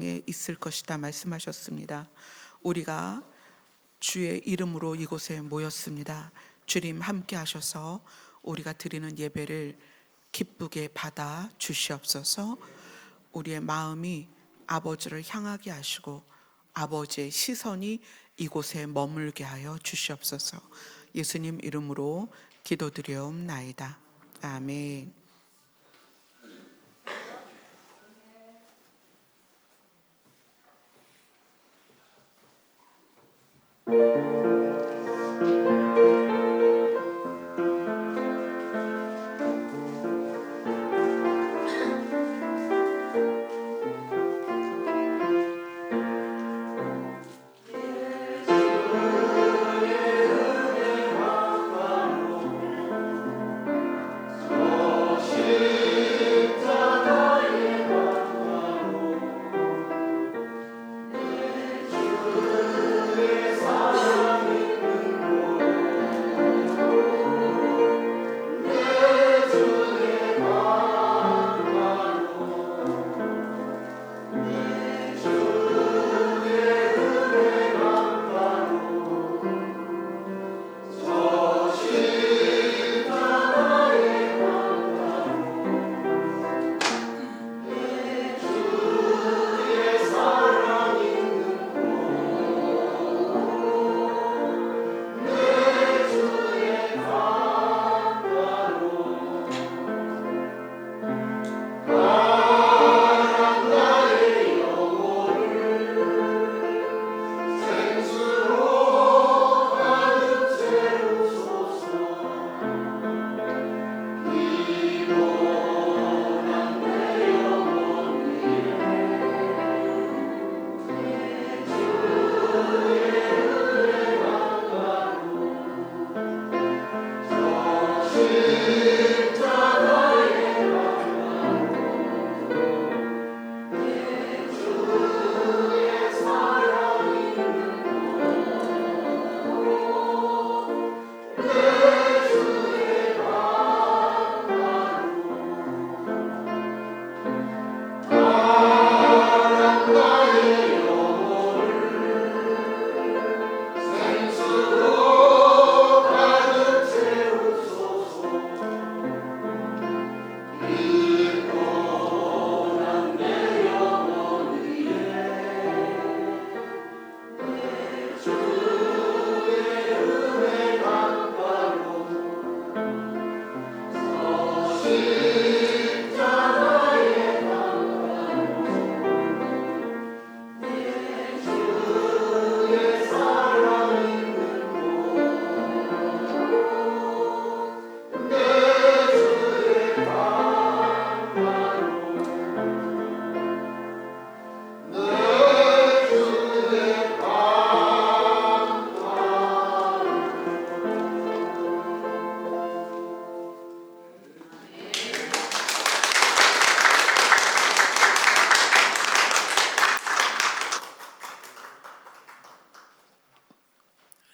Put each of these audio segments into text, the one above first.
있을 것이다 말씀하셨습니다. 우리가 주의 이름으로 이곳에 모였습니다. 주님 함께 하셔서 우리가 드리는 예배를 기쁘게 받아 주시옵소서. 우리의 마음이 아버지를 향하게 하시고 아버지의 시선이 이곳에 머물게 하여 주시옵소서. 예수님 이름으로 기도드려옵나이다. 아멘.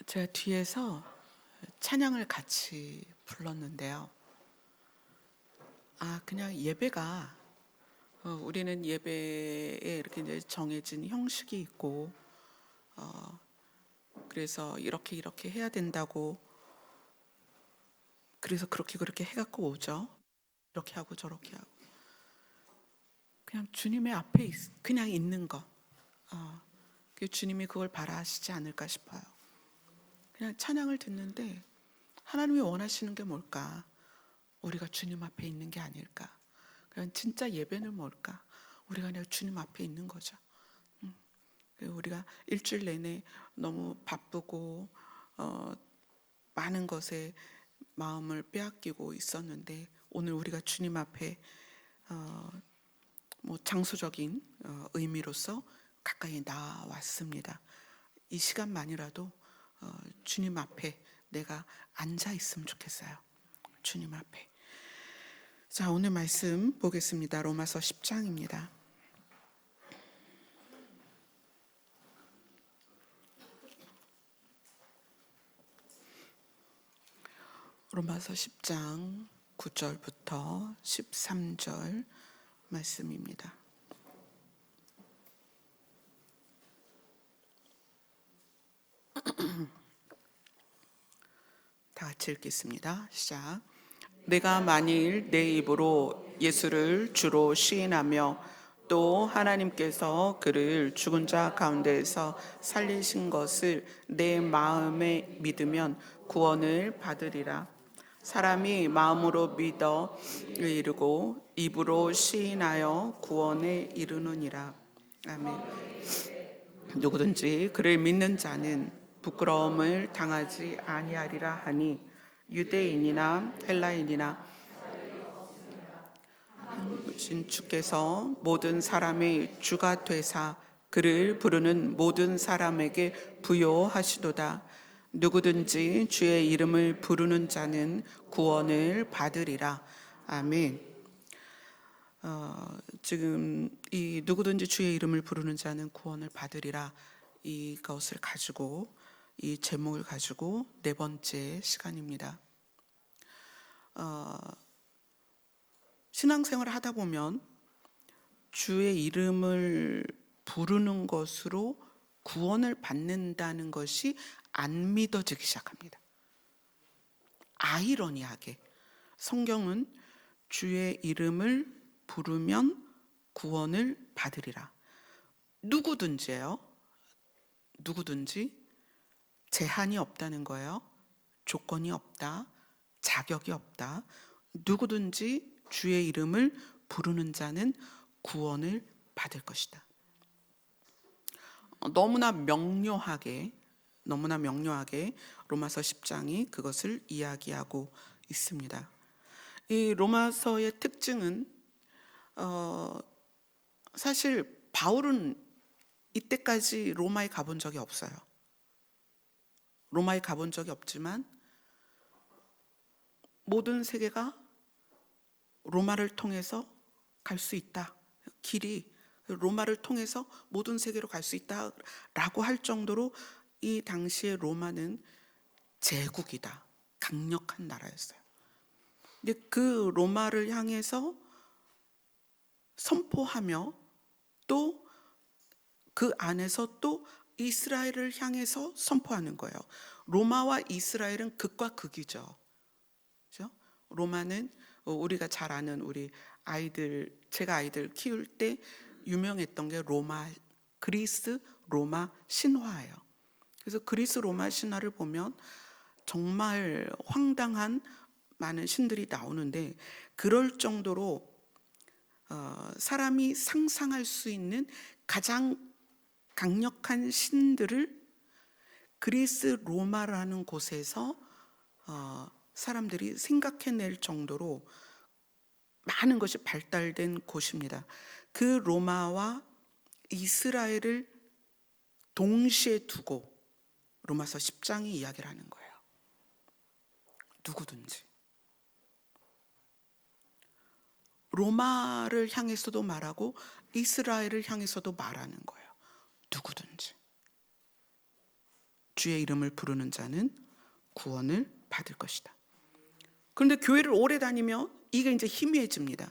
제가 뒤에서 찬양을 같이 불렀는데요. 그냥 예배가 우리는 예배에 이렇게 이제 정해진 형식이 있고 그래서 이렇게 해야 된다고 그래서 그렇게 해갖고 오죠. 이렇게 하고 저렇게 하고 그냥 주님의 앞에 그냥 있는 거 주님이 그걸 바라시지 않을까 싶어요. 그냥 찬양을 듣는데 하나님이 원하시는 게 뭘까? 우리가 주님 앞에 있는 게 아닐까? 그냥 진짜 예배는 뭘까? 우리가 그냥 주님 앞에 있는 거죠. 우리가 일주일 내내 너무 바쁘고 많은 것에 마음을 빼앗기고 있었는데 오늘 우리가 주님 앞에 장소적인 의미로서 가까이 나왔습니다. 이 시간만이라도 주님 앞에 내가 앉아 있으면 좋겠어요. 주님 앞에. 자, 오늘 말씀 보겠습니다. 로마서 10장입니다. 로마서 10장 9절부터 13절 말씀입니다. 같이 읽겠습니다. 시작. 내가 만일 내 입으로 예수를 주로 시인하며 또 하나님께서 그를 죽은 자 가운데에서 살리신 것을 내 마음에 믿으면 구원을 받으리라. 사람이 마음으로 믿어 이르고 입으로 시인하여 구원에 이르느니라. 아멘. 누구든지 그를 믿는 자는 부끄러움을 당하지 아니하리라 하니 유대인이나 헬라인이나 신 주께서 모든 사람의 주가 되사 그를 부르는 모든 사람에게 부요하시도다. 누구든지 주의 이름을 부르는 자는 구원을 받으리라. 아멘. 지금 이 누구든지 주의 이름을 부르는 자는 구원을 받으리라, 이것을 가지고, 이 제목을 가지고 네 번째 시간입니다. 신앙생활을 하다 보면 주의 이름을 부르는 것으로 구원을 받는다는 것이 안 믿어지기 시작합니다. 아이러니하게 성경은 주의 이름을 부르면 구원을 받으리라. 누구든지예요. 누구든지. 제한이 없다는 거예요. 조건이 없다. 자격이 없다. 누구든지 주의 이름을 부르는 자는 구원을 받을 것이다. 너무나 명료하게 로마서 10장이 그것을 이야기하고 있습니다. 이 로마서의 특징은 사실 바울은 이때까지 로마에 가본 적이 없어요. 로마에 가본 적이 없지만 모든 세계가 로마를 통해서 갈 수 있다. 길이 로마를 통해서 모든 세계로 갈 수 있다라고 할 정도로 이 당시의 로마는 제국이다. 강력한 나라였어요. 근데 그 로마를 향해서 선포하며 또 그 안에서 또 이스라엘을 향해서 선포하는 거예요. 로마와 이스라엘은 극과 극이죠. 그렇죠? 로마는 우리가 잘 아는 제가 아이들 키울 때 유명했던 게 그리스 로마 신화예요. 그래서 그리스 로마 신화를 보면 정말 황당한 많은 신들이 나오는데, 그럴 정도로 사람이 상상할 수 있는 가장 강력한 신들을 그리스 로마라는 곳에서 사람들이 생각해낼 정도로 많은 것이 발달된 곳입니다. 그 로마와 이스라엘을 동시에 두고 로마서 10장이 이야기를 하는 거예요. 누구든지. 로마를 향해서도 말하고 이스라엘을 향해서도 말하는 거예요. 누구든지. 주의 이름을 부르는 자는 구원을 받을 것이다. 그런데 교회를 오래 다니면 이게 이제 희미해집니다.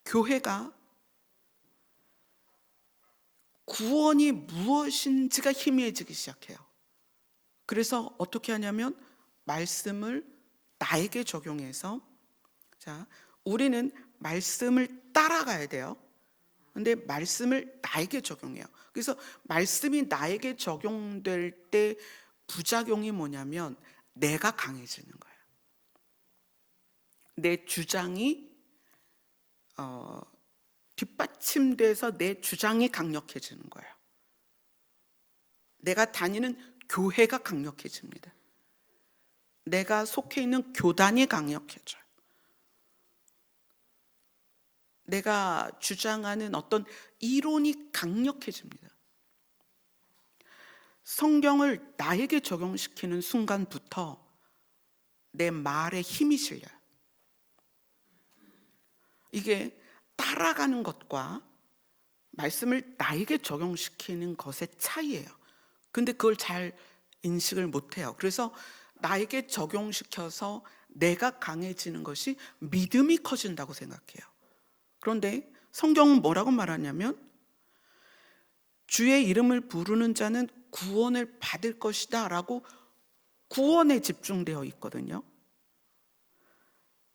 교회가 구원이 무엇인지가 희미해지기 시작해요. 그래서 어떻게 하냐면 말씀을 나에게 적용해서, 자, 우리는 말씀을 따라가야 돼요. 근데 말씀을 나에게 적용해요. 그래서 말씀이 나에게 적용될 때 부작용이 뭐냐면 내가 강해지는 거예요. 내 주장이 뒷받침돼서 내 주장이 강력해지는 거예요. 내가 다니는 교회가 강력해집니다. 내가 속해 있는 교단이 강력해져요. 내가 주장하는 어떤 이론이 강력해집니다. 성경을 나에게 적용시키는 순간부터 내 말에 힘이 실려요. 이게 따라가는 것과 말씀을 나에게 적용시키는 것의 차이예요. 근데 그걸 잘 인식을 못해요. 그래서 나에게 적용시켜서 내가 강해지는 것이 믿음이 커진다고 생각해요. 그런데 성경은 뭐라고 말하냐면 주의 이름을 부르는 자는 구원을 받을 것이다 라고 구원에 집중되어 있거든요.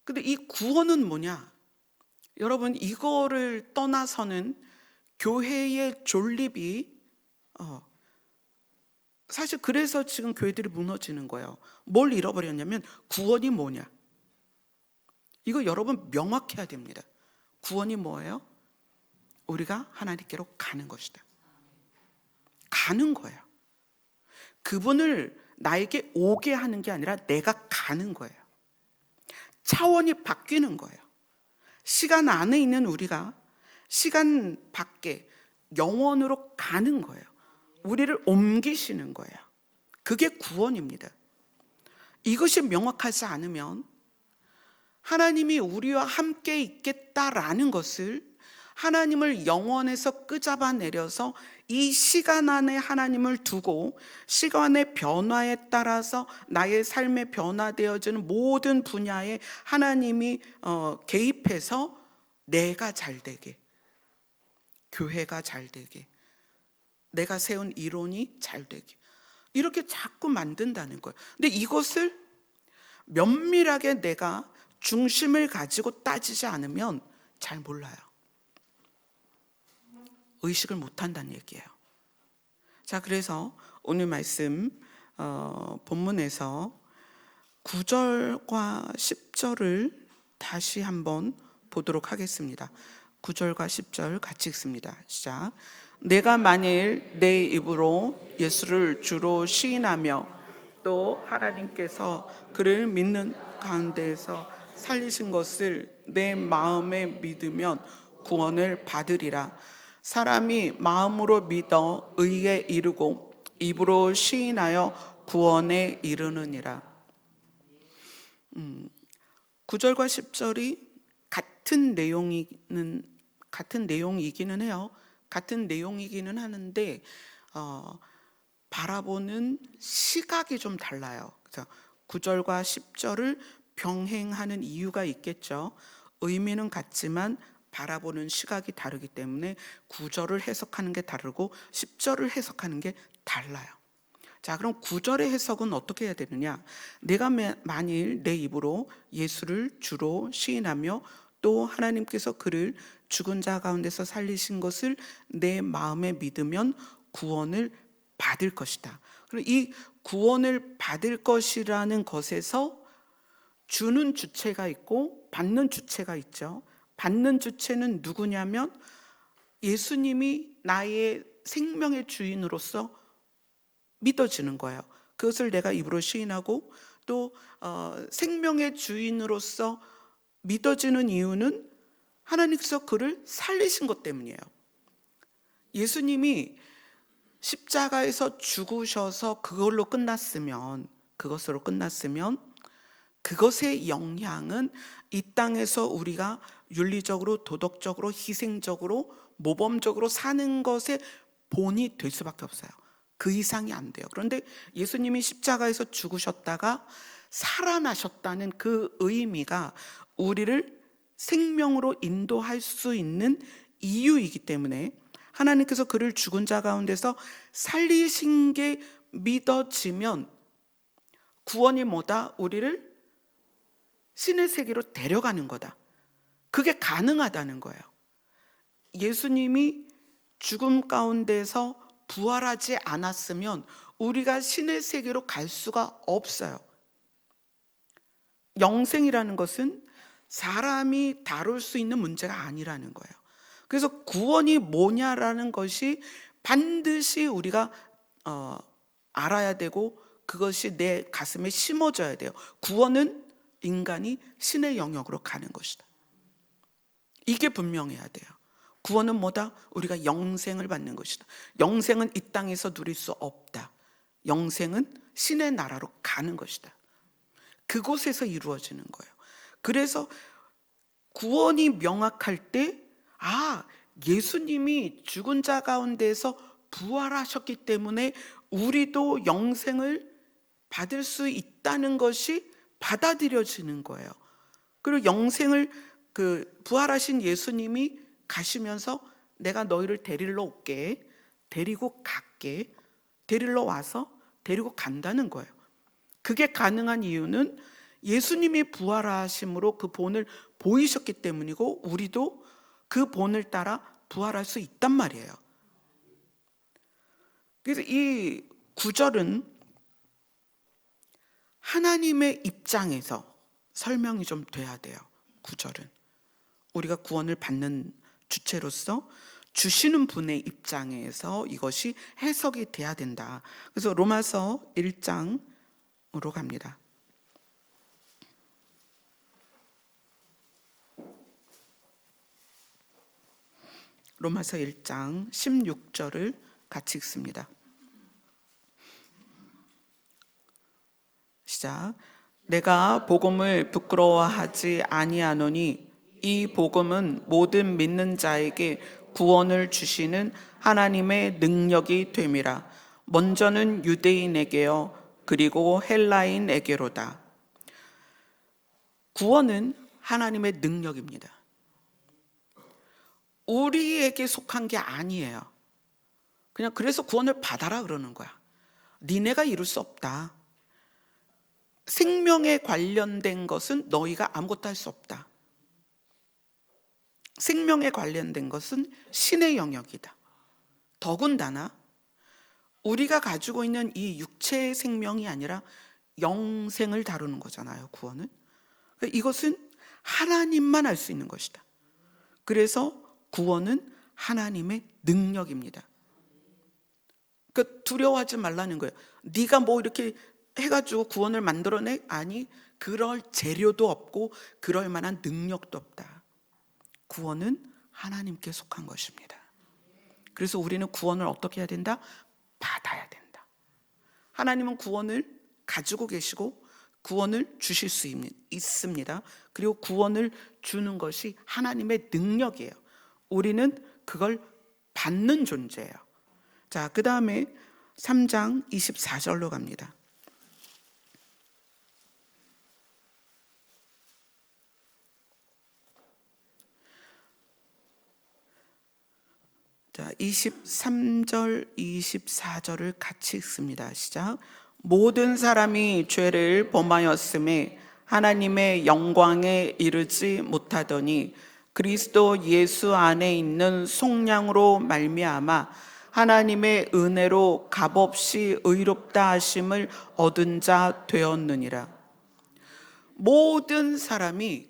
근데 이 구원은 뭐냐? 여러분, 이거를 떠나서는 교회의 존립이 사실 그래서 지금 교회들이 무너지는 거예요. 뭘 잃어버렸냐면 구원이 뭐냐? 이거 여러분 명확해야 됩니다. 구원이 뭐예요? 우리가 하나님께로 가는 것이다. 가는 거예요. 그분을 나에게 오게 하는 게 아니라 내가 가는 거예요. 차원이 바뀌는 거예요. 시간 안에 있는 우리가 시간 밖에 영원으로 가는 거예요. 우리를 옮기시는 거예요. 그게 구원입니다. 이것이 명확하지 않으면 하나님이 우리와 함께 있겠다라는 것을, 하나님을 영원에서 끄잡아 내려서 이 시간 안에 하나님을 두고 시간의 변화에 따라서 나의 삶에 변화되어지는 모든 분야에 하나님이 개입해서 내가 잘되게, 교회가 잘되게, 내가 세운 이론이 잘되게 이렇게 자꾸 만든다는 거예요. 근데 이것을 면밀하게 내가 중심을 가지고 따지지 않으면 잘 몰라요. 의식을 못한다는 얘기예요. 자, 그래서 오늘 말씀 본문에서 9절과 10절을 다시 한번 보도록 하겠습니다. 9절과 10절 같이 읽습니다. 시작. 내가 만일 내 입으로 예수를 주로 시인하며 또 하나님께서 그를 믿는 가운데에서 살리신 것을 내 마음에 믿으면 구원을 받으리라. 사람이 마음으로 믿어 의에 이르고 입으로 시인하여 구원에 이르느니라. 9절과 10절이 같은 내용이기는 해요. 같은 내용이기는 하는데 바라보는 시각이 좀 달라요. 그래서 9절과 10절을 병행하는 이유가 있겠죠. 의미는 같지만 바라보는 시각이 다르기 때문에 9절을 해석하는 게 다르고 10절을 해석하는 게 달라요. 자, 그럼 9절의 해석은 어떻게 해야 되느냐? 내가 만일 내 입으로 예수를 주로 시인하며 또 하나님께서 그를 죽은 자 가운데서 살리신 것을 내 마음에 믿으면 구원을 받을 것이다. 그리고 이 구원을 받을 것이라는 것에서 주는 주체가 있고 받는 주체가 있죠. 받는 주체는 누구냐면 예수님이 나의 생명의 주인으로서 믿어지는 거예요. 그것을 내가 입으로 시인하고 또 생명의 주인으로서 믿어지는 이유는 하나님께서 그를 살리신 것 때문이에요. 예수님이 십자가에서 죽으셔서 그것으로 끝났으면 그것의 영향은 이 땅에서 우리가 윤리적으로, 도덕적으로, 희생적으로, 모범적으로 사는 것의 본이 될 수밖에 없어요. 그 이상이 안 돼요. 그런데 예수님이 십자가에서 죽으셨다가 살아나셨다는 그 의미가 우리를 생명으로 인도할 수 있는 이유이기 때문에 하나님께서 그를 죽은 자 가운데서 살리신 게 믿어지면 구원이 뭐다? 우리를 신의 세계로 데려가는 거다. 그게 가능하다는 거예요. 예수님이 죽음 가운데서 부활하지 않았으면 우리가 신의 세계로 갈 수가 없어요. 영생이라는 것은 사람이 다룰 수 있는 문제가 아니라는 거예요. 그래서 구원이 뭐냐라는 것이 반드시 우리가 알아야 되고 그것이 내 가슴에 심어져야 돼요. 구원은 인간이 신의 영역으로 가는 것이다. 이게 분명해야 돼요. 구원은 뭐다? 우리가 영생을 받는 것이다. 영생은 이 땅에서 누릴 수 없다. 영생은 신의 나라로 가는 것이다. 그곳에서 이루어지는 거예요. 그래서 구원이 명확할 때, 예수님이 죽은 자 가운데서 부활하셨기 때문에 우리도 영생을 받을 수 있다는 것이 받아들여지는 거예요. 그리고 영생을 부활하신 예수님이 가시면서 내가 너희를 데리러 올게, 데리고 갈게, 데리러 와서 데리고 간다는 거예요. 그게 가능한 이유는 예수님이 부활하심으로 그 본을 보이셨기 때문이고, 우리도 그 본을 따라 부활할 수 있단 말이에요. 그래서 이 구절은 하나님의 입장에서 설명이 좀 돼야 돼요. 구절은 우리가 구원을 받는 주체로서 주시는 분의 입장에서 이것이 해석이 돼야 된다. 그래서 로마서 1장으로 갑니다. 로마서 1장 16절을 같이 읽습니다. 시작. 내가 복음을 부끄러워하지 아니하노니 이 복음은 모든 믿는 자에게 구원을 주시는 하나님의 능력이 됨이라. 먼저는 유대인에게요 그리고 헬라인에게로다. 구원은 하나님의 능력입니다. 우리에게 속한 게 아니에요. 그냥 그래서 구원을 받아라 그러는 거야. 니네가 이룰 수 없다. 생명에 관련된 것은 너희가 아무것도 할 수 없다. 생명에 관련된 것은 신의 영역이다. 더군다나 우리가 가지고 있는 이 육체의 생명이 아니라 영생을 다루는 거잖아요, 구원은. 이것은 하나님만 할 수 있는 것이다. 그래서 구원은 하나님의 능력입니다. 그러니까 두려워하지 말라는 거예요. 네가 뭐 이렇게 해가지고 구원을 만들어내? 아니, 그럴 재료도 없고 그럴 만한 능력도 없다. 구원은 하나님께 속한 것입니다. 그래서 우리는 구원을 어떻게 해야 된다? 받아야 된다. 하나님은 구원을 가지고 계시고 구원을 주실 수 있습니다. 그리고 구원을 주는 것이 하나님의 능력이에요. 우리는 그걸 받는 존재예요. 자, 그 다음에 3장 24절로 갑니다. 자, 23절, 24절을 같이 읽습니다. 시작. 모든 사람이 죄를 범하였음에 하나님의 영광에 이르지 못하더니 그리스도 예수 안에 있는 속량으로 말미암아 하나님의 은혜로 값없이 의롭다 하심을 얻은 자 되었느니라. 모든 사람이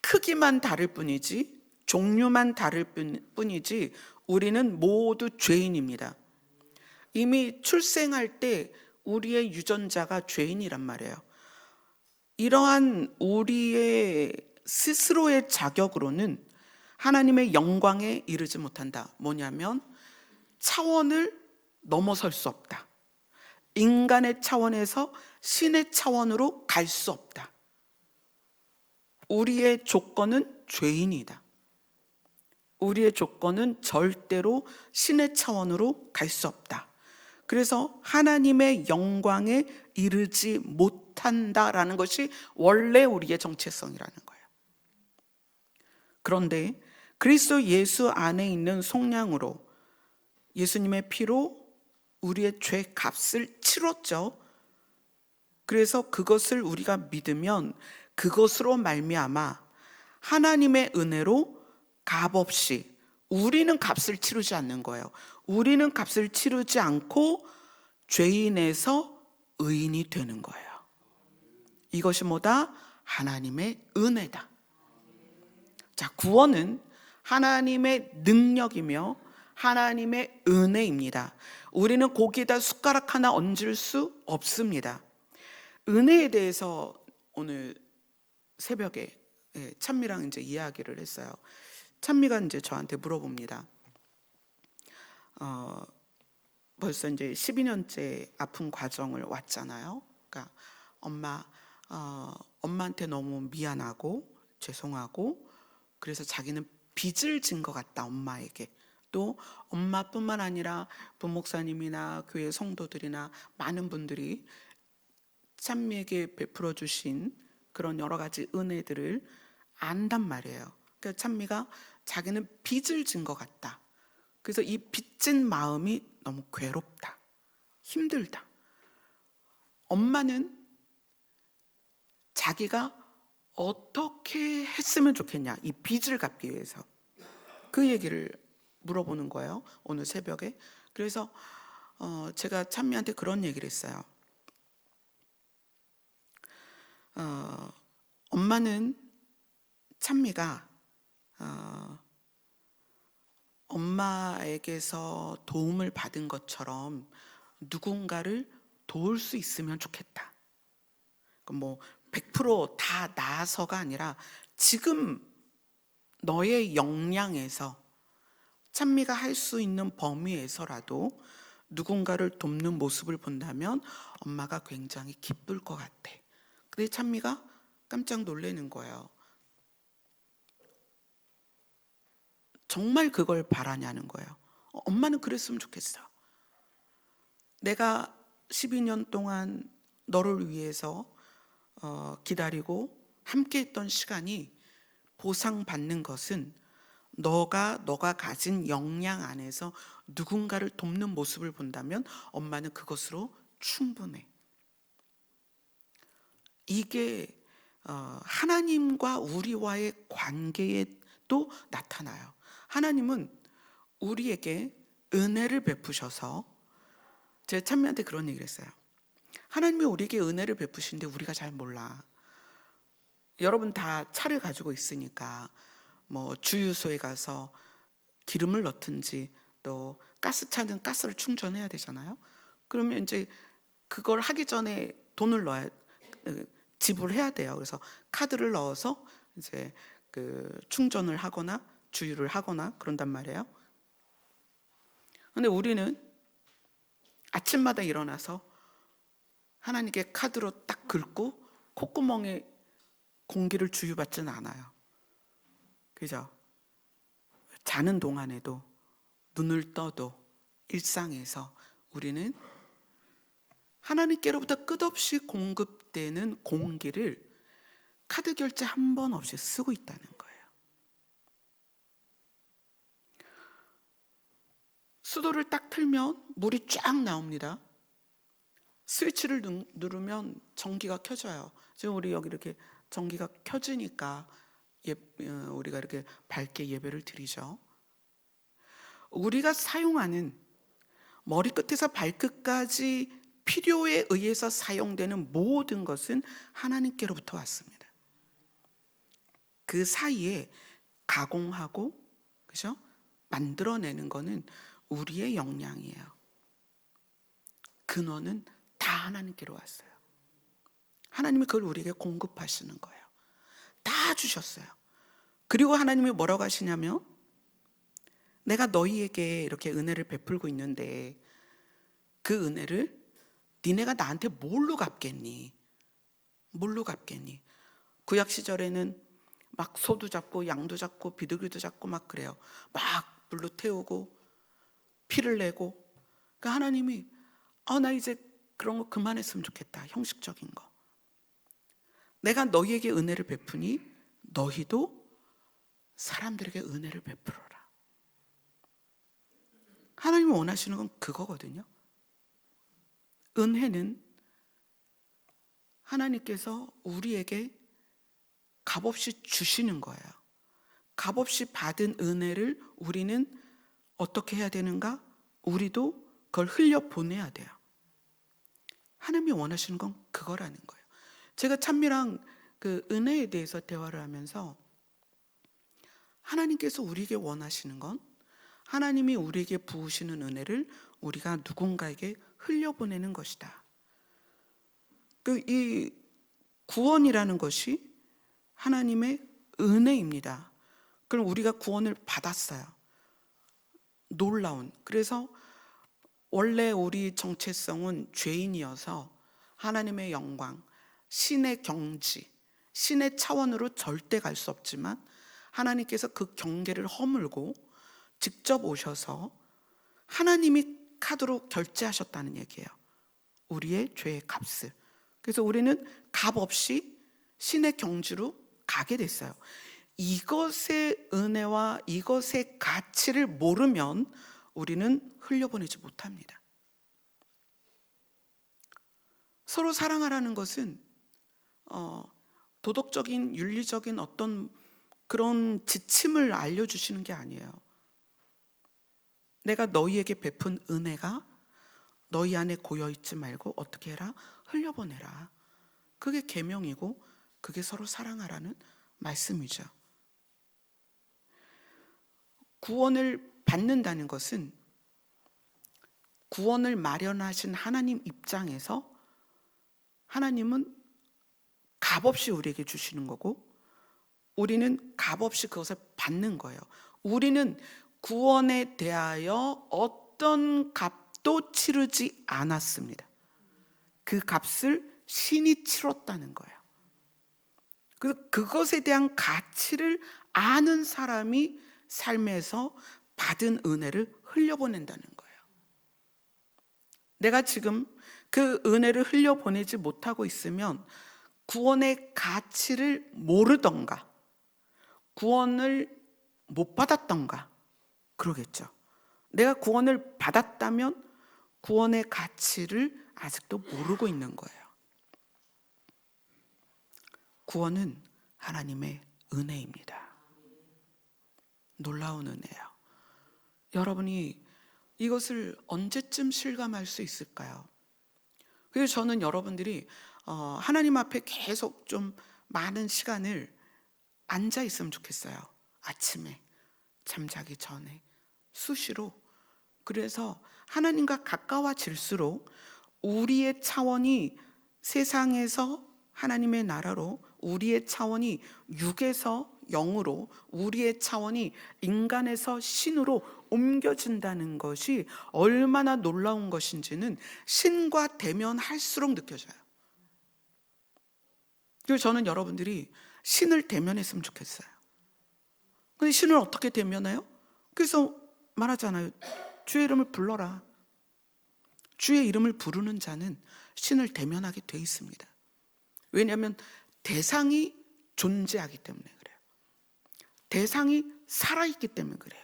크기만 다를 뿐이지, 종류만 다를 뿐이지 우리는 모두 죄인입니다. 이미 출생할 때 우리의 유전자가 죄인이란 말이에요. 이러한 우리의 스스로의 자격으로는 하나님의 영광에 이르지 못한다. 뭐냐면 차원을 넘어설 수 없다. 인간의 차원에서 신의 차원으로 갈 수 없다. 우리의 조건은 죄인이다. 우리의 조건은 절대로 신의 차원으로 갈 수 없다. 그래서 하나님의 영광에 이르지 못한다라는 것이 원래 우리의 정체성이라는 거예요. 그런데 그리스도 예수 안에 있는 속량으로 예수님의 피로 우리의 죄 값을 치렀죠. 그래서 그것을 우리가 믿으면 그것으로 말미암아 하나님의 은혜로 값없이, 우리는 값을 치르지 않는 거예요. 우리는 값을 치르지 않고 죄인에서 의인이 되는 거예요. 이것이 뭐다? 하나님의 은혜다. 자, 구원은 하나님의 능력이며 하나님의 은혜입니다. 우리는 거기에다 숟가락 하나 얹을 수 없습니다. 은혜에 대해서 오늘 새벽에 찬미랑 이제 이야기를 했어요. 찬미가 이제 저한테 물어봅니다. 벌써 이제 12년째 아픈 과정을 왔잖아요. 그러니까 엄마한테 너무 미안하고 죄송하고, 그래서 자기는 빚을 진 것 같다, 엄마에게. 또 엄마뿐만 아니라 부목사님이나 교회 성도들이나 많은 분들이 찬미에게 베풀어 주신 그런 여러 가지 은혜들을 안단 말이에요. 그러니까 찬미가 자기는 빚을 진 것 같다. 그래서 이 빚진 마음이 너무 괴롭다, 힘들다. 엄마는 자기가 어떻게 했으면 좋겠냐, 이 빚을 갚기 위해서 그 얘기를 물어보는 거예요, 오늘 새벽에. 그래서 제가 찬미한테 그런 얘기를 했어요. 엄마는 찬미가 엄마에게서 도움을 받은 것처럼 누군가를 도울 수 있으면 좋겠다. 뭐 100%다 나아서가 아니라 지금 너의 역량에서, 찬미가 할 수 있는 범위에서라도 누군가를 돕는 모습을 본다면 엄마가 굉장히 기쁠 것 같아. 근데 찬미가 깜짝 놀라는 거예요. 정말 그걸 바라냐는 거예요. 엄마는 그랬으면 좋겠어. 내가 12년 동안 너를 위해서 기다리고 함께 했던 시간이 보상받는 것은 너가 가진 역량 안에서 누군가를 돕는 모습을 본다면 엄마는 그것으로 충분해. 이게 하나님과 우리와의 관계에도 나타나요. 하나님은 우리에게 은혜를 베푸셔서, 제가 찬미한테 그런 얘기를 했어요. 하나님이 우리에게 은혜를 베푸시는데 우리가 잘 몰라. 여러분 다 차를 가지고 있으니까 뭐 주유소에 가서 기름을 넣든지 또 가스차는 가스를 충전해야 되잖아요. 그러면 이제 그걸 하기 전에 돈을 지불해야 돼요. 그래서 카드를 넣어서 이제 그 충전을 하거나 주유를 하거나 그런단 말이에요. 근데 우리는 아침마다 일어나서 하나님께 카드로 딱 긁고 콧구멍에 공기를 주유받지는 않아요. 그죠? 자는 동안에도 눈을 떠도 일상에서 우리는 하나님께로부터 끝없이 공급되는 공기를 카드 결제 한 번 없이 쓰고 있다는 거예요. 수도를 딱 틀면 물이 쫙 나옵니다. 스위치를 누르면 전기가 켜져요. 지금 우리 여기 이렇게 전기가 켜지니까 우리가 이렇게 밝게 예배를 드리죠. 우리가 사용하는 머리끝에서 발끝까지 필요에 의해서 사용되는 모든 것은 하나님께로부터 왔습니다. 그 사이에 가공하고, 그죠? 만들어내는 거는 우리의 역량이에요. 근원은 다 하나님께로 왔어요. 하나님이 그걸 우리에게 공급하시는 거예요. 다 주셨어요. 그리고 하나님이 뭐라고 하시냐면, 내가 너희에게 이렇게 은혜를 베풀고 있는데 그 은혜를 니네가 나한테 뭘로 갚겠니? 뭘로 갚겠니? 구약 시절에는 막 소도 잡고 양도 잡고 비둘기도 잡고 막 그래요. 막 불로 태우고 피를 내고. 그러니까 하나님이 나 이제 그런 거 그만했으면 좋겠다. 형식적인 거. 내가 너희에게 은혜를 베푸니 너희도 사람들에게 은혜를 베풀어라. 하나님이 원하시는 건 그거거든요. 은혜는 하나님께서 우리에게 값없이 주시는 거예요. 값없이 받은 은혜를 우리는 어떻게 해야 되는가? 우리도 그걸 흘려보내야 돼요. 하나님이 원하시는 건 그거라는 거예요. 제가 찬미랑 그 은혜에 대해서 대화를 하면서 하나님께서 우리에게 원하시는 건 하나님이 우리에게 부으시는 은혜를 우리가 누군가에게 흘려보내는 것이다. 이 구원이라는 것이 하나님의 은혜입니다. 그럼 우리가 구원을 받았어요. 놀라운. 그래서 원래 우리 정체성은 죄인이어서 하나님의 영광, 신의 경지, 신의 차원으로 절대 갈 수 없지만 하나님께서 그 경계를 허물고 직접 오셔서 하나님이 카드로 결제하셨다는 얘기예요. 우리의 죄의 값을. 그래서 우리는 값 없이 신의 경지로 가게 됐어요. 이것의 은혜와 이것의 가치를 모르면 우리는 흘려보내지 못합니다. 서로 사랑하라는 것은 도덕적인 윤리적인 어떤 그런 지침을 알려주시는 게 아니에요. 내가 너희에게 베푼 은혜가 너희 안에 고여있지 말고 어떻게 해라? 흘려보내라. 그게 계명이고 그게 서로 사랑하라는 말씀이죠. 구원을 받는다는 것은 구원을 마련하신 하나님 입장에서 하나님은 값없이 우리에게 주시는 거고 우리는 값없이 그것을 받는 거예요. 우리는 구원에 대하여 어떤 값도 치르지 않았습니다. 그 값을 신이 치렀다는 거예요. 그래서 그것에 대한 가치를 아는 사람이 삶에서 받은 은혜를 흘려보낸다는 거예요. 내가 지금 그 은혜를 흘려보내지 못하고 있으면 구원의 가치를 모르던가 구원을 못 받았던가 그러겠죠. 내가 구원을 받았다면 구원의 가치를 아직도 모르고 있는 거예요. 구원은 하나님의 은혜입니다. 놀라운 은혜예요. 여러분이 이것을 언제쯤 실감할 수 있을까요? 그래서 저는 여러분들이 하나님 앞에 계속 좀 많은 시간을 앉아 있으면 좋겠어요. 아침에 잠자기 전에 수시로. 그래서 하나님과 가까워질수록 우리의 차원이 세상에서 하나님의 나라로, 우리의 차원이 육에서 영으로, 우리의 차원이 인간에서 신으로 옮겨진다는 것이 얼마나 놀라운 것인지는 신과 대면할수록 느껴져요. 그래서 저는 여러분들이 신을 대면했으면 좋겠어요. 근데 신을 어떻게 대면해요? 그래서 말하잖아요. 주의 이름을 불러라. 주의 이름을 부르는 자는 신을 대면하게 돼 있습니다. 왜냐하면 대상이 존재하기 때문에 그래요. 대상이 살아있기 때문에 그래요.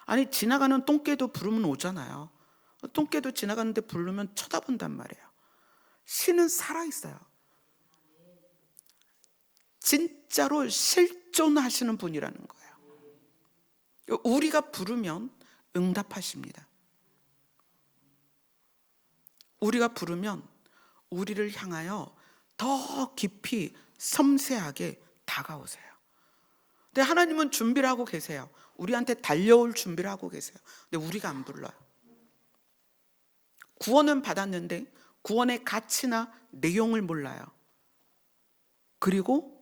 아니 지나가는 똥개도 부르면 오잖아요. 똥개도 지나가는데 부르면 쳐다본단 말이에요. 신은 살아있어요. 진짜로 실존하시는 분이라는 거예요. 우리가 부르면 응답하십니다. 우리가 부르면 우리를 향하여 더 깊이 섬세하게 다가오세요. 근데 하나님은 준비를 하고 계세요. 우리한테 달려올 준비를 하고 계세요. 근데 우리가 안 불러요. 구원은 받았는데 구원의 가치나 내용을 몰라요. 그리고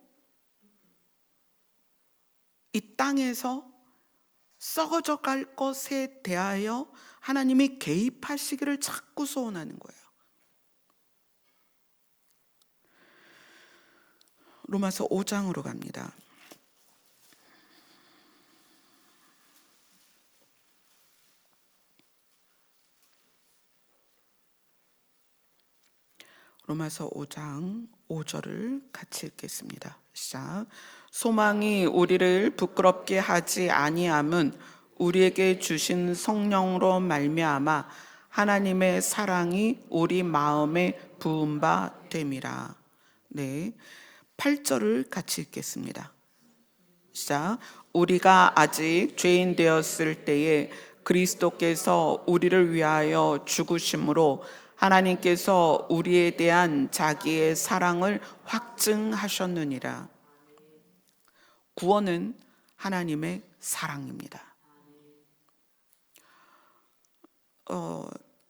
이 땅에서 썩어져 갈 것에 대하여 하나님이 개입하시기를 자꾸 소원하는 거예요. 로마서 5장으로 갑니다. 로마서 5장 5절을 같이 읽겠습니다. 시작. 소망이 우리를 부끄럽게 하지 아니함은 우리에게 주신 성령으로 말미암아 하나님의 사랑이 우리 마음에 부은 바 됨이라. 네, 8절을 같이 읽겠습니다. 시작. 우리가 아직 죄인 되었을 때에 그리스도께서 우리를 위하여 죽으심으로 하나님께서 우리에 대한 자기의 사랑을 확증하셨느니라. 구원은 하나님의 사랑입니다.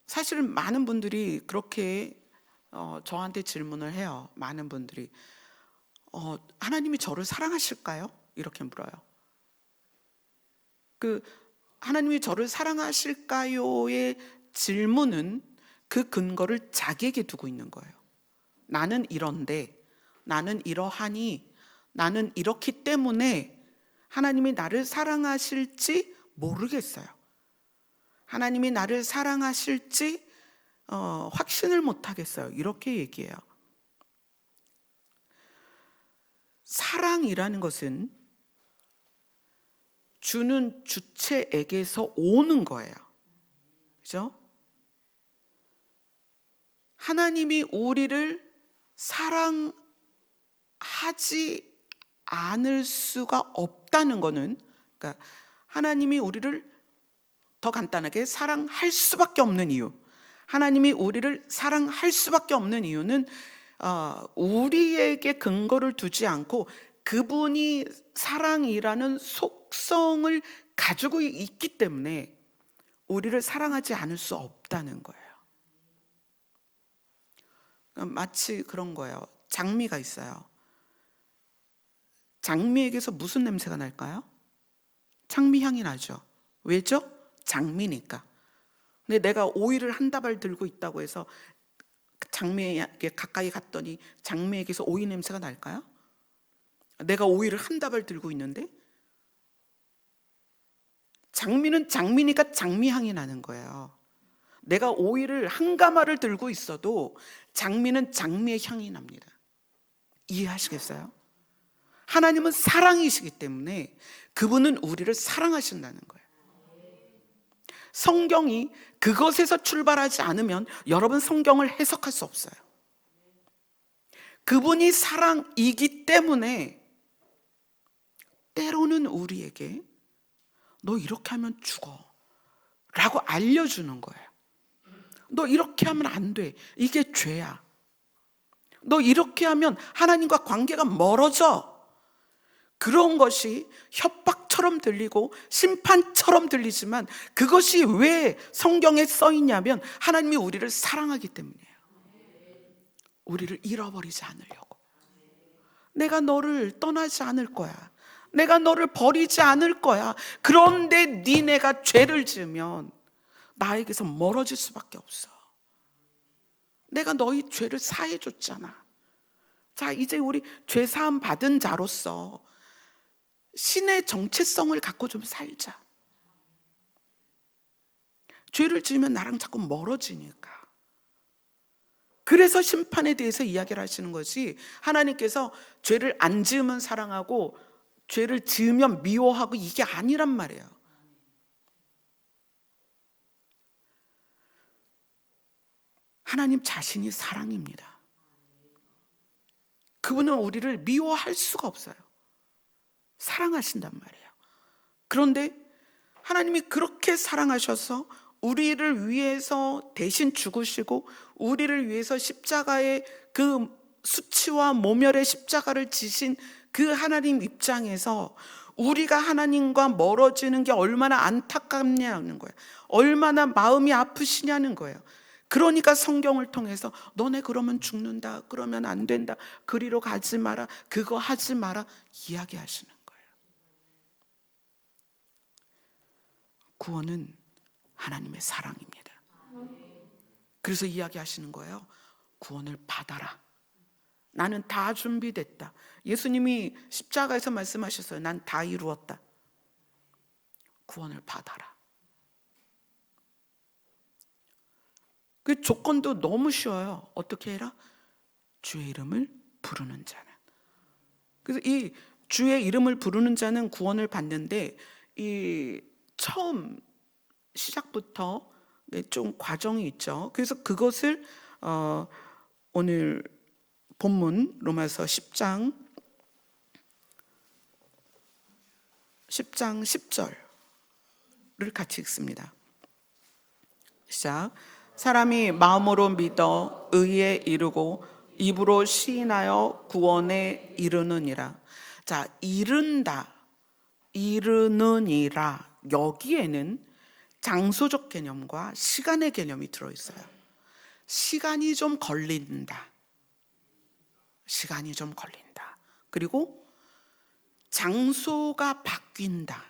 사실은 많은 분들이 그렇게 저한테 질문을 해요. 많은 분들이 하나님이 저를 사랑하실까요? 이렇게 물어요. 그 하나님이 저를 사랑하실까요의 질문은 그 근거를 자기에게 두고 있는 거예요. 나는 이런데, 나는 이러하니, 나는 이렇기 때문에 하나님이 나를 사랑하실지 모르겠어요. 하나님이 나를 사랑하실지 확신을 못하겠어요. 이렇게 얘기해요. 사랑이라는 것은 주는 주체에게서 오는 거예요. 그죠? 하나님이 우리를 하지 않을 수가 없다는 거는, 그러니까 하나님이 우리를 더 간단하게 사랑할 수밖에 없는 이유, 하나님이 우리를 사랑할 수밖에 없는 이유는 우리에게 근거를 두지 않고 그분이 사랑이라는 속성을 가지고 있기 때문에 우리를 사랑하지 않을 수 없다는 거예요. 마치 그런 거예요. 장미가 있어요. 장미에게서 무슨 냄새가 날까요? 장미 향이 나죠. 왜죠? 장미니까. 근데 내가 오이를 한 다발 들고 있다고 해서 장미에게 가까이 갔더니 장미에게서 오이 냄새가 날까요? 내가 오이를 한 다발 들고 있는데 장미는 장미니까 장미 향이 나는 거예요. 내가 오이를 한 가마를 들고 있어도 장미는 장미의 향이 납니다. 이해하시겠어요? 하나님은 사랑이시기 때문에 그분은 우리를 사랑하신다는 거예요. 성경이 그것에서 출발하지 않으면 여러분 성경을 해석할 수 없어요. 그분이 사랑이기 때문에 때로는 우리에게 너 이렇게 하면 죽어 라고 알려주는 거예요. 너 이렇게 하면 안 돼. 이게 죄야. 너 이렇게 하면 하나님과 관계가 멀어져. 그런 것이 협박처럼 들리고 심판처럼 들리지만 그것이 왜 성경에 써 있냐면 하나님이 우리를 사랑하기 때문이에요. 우리를 잃어버리지 않으려고. 내가 너를 떠나지 않을 거야. 내가 너를 버리지 않을 거야. 그런데 니네가 죄를 지으면 나에게서 멀어질 수밖에 없어. 내가 너희 죄를 사해 줬잖아. 자, 이제 우리 죄 사함 받은 자로서 신의 정체성을 갖고 좀 살자. 죄를 지으면 나랑 자꾸 멀어지니까. 그래서 심판에 대해서 이야기를 하시는 것이 하나님께서 죄를 안 지으면 사랑하고 죄를 지으면 미워하고 이게 아니란 말이에요. 하나님 자신이 사랑입니다. 그분은 우리를 미워할 수가 없어요. 사랑하신단 말이에요. 그런데 하나님이 그렇게 사랑하셔서 우리를 위해서 대신 죽으시고 우리를 위해서 십자가의 그 수치와 모멸의 십자가를 지신 그 하나님 입장에서 우리가 하나님과 멀어지는 게 얼마나 안타깝냐는 거예요. 얼마나 마음이 아프시냐는 거예요. 그러니까 성경을 통해서 너네 그러면 죽는다, 그러면 안 된다, 그리로 가지 마라, 그거 하지 마라 이야기하시는 거예요. 구원은 하나님의 사랑입니다. 그래서 이야기하시는 거예요. 구원을 받아라. 나는 다 준비됐다. 예수님이 십자가에서 말씀하셨어요. 난 다 이루었다. 구원을 받아라. 그 조건도 너무 쉬워요. 어떻게 해라? 주의 이름을 부르는 자는. 그래서 이 주의 이름을 부르는 자는 구원을 받는데 이 처음 시작부터 좀 과정이 있죠. 그래서 그것을 오늘 본문 로마서 10장 10절을 같이 읽습니다. 시작. 사람이 마음으로 믿어 의에 이르고 입으로 시인하여 구원에 이르느니라. 자, 이른다, 이르느니라. 여기에는 장소적 개념과 시간의 개념이 들어있어요. 시간이 좀 걸린다. 시간이 좀 걸린다. 그리고 장소가 바뀐다.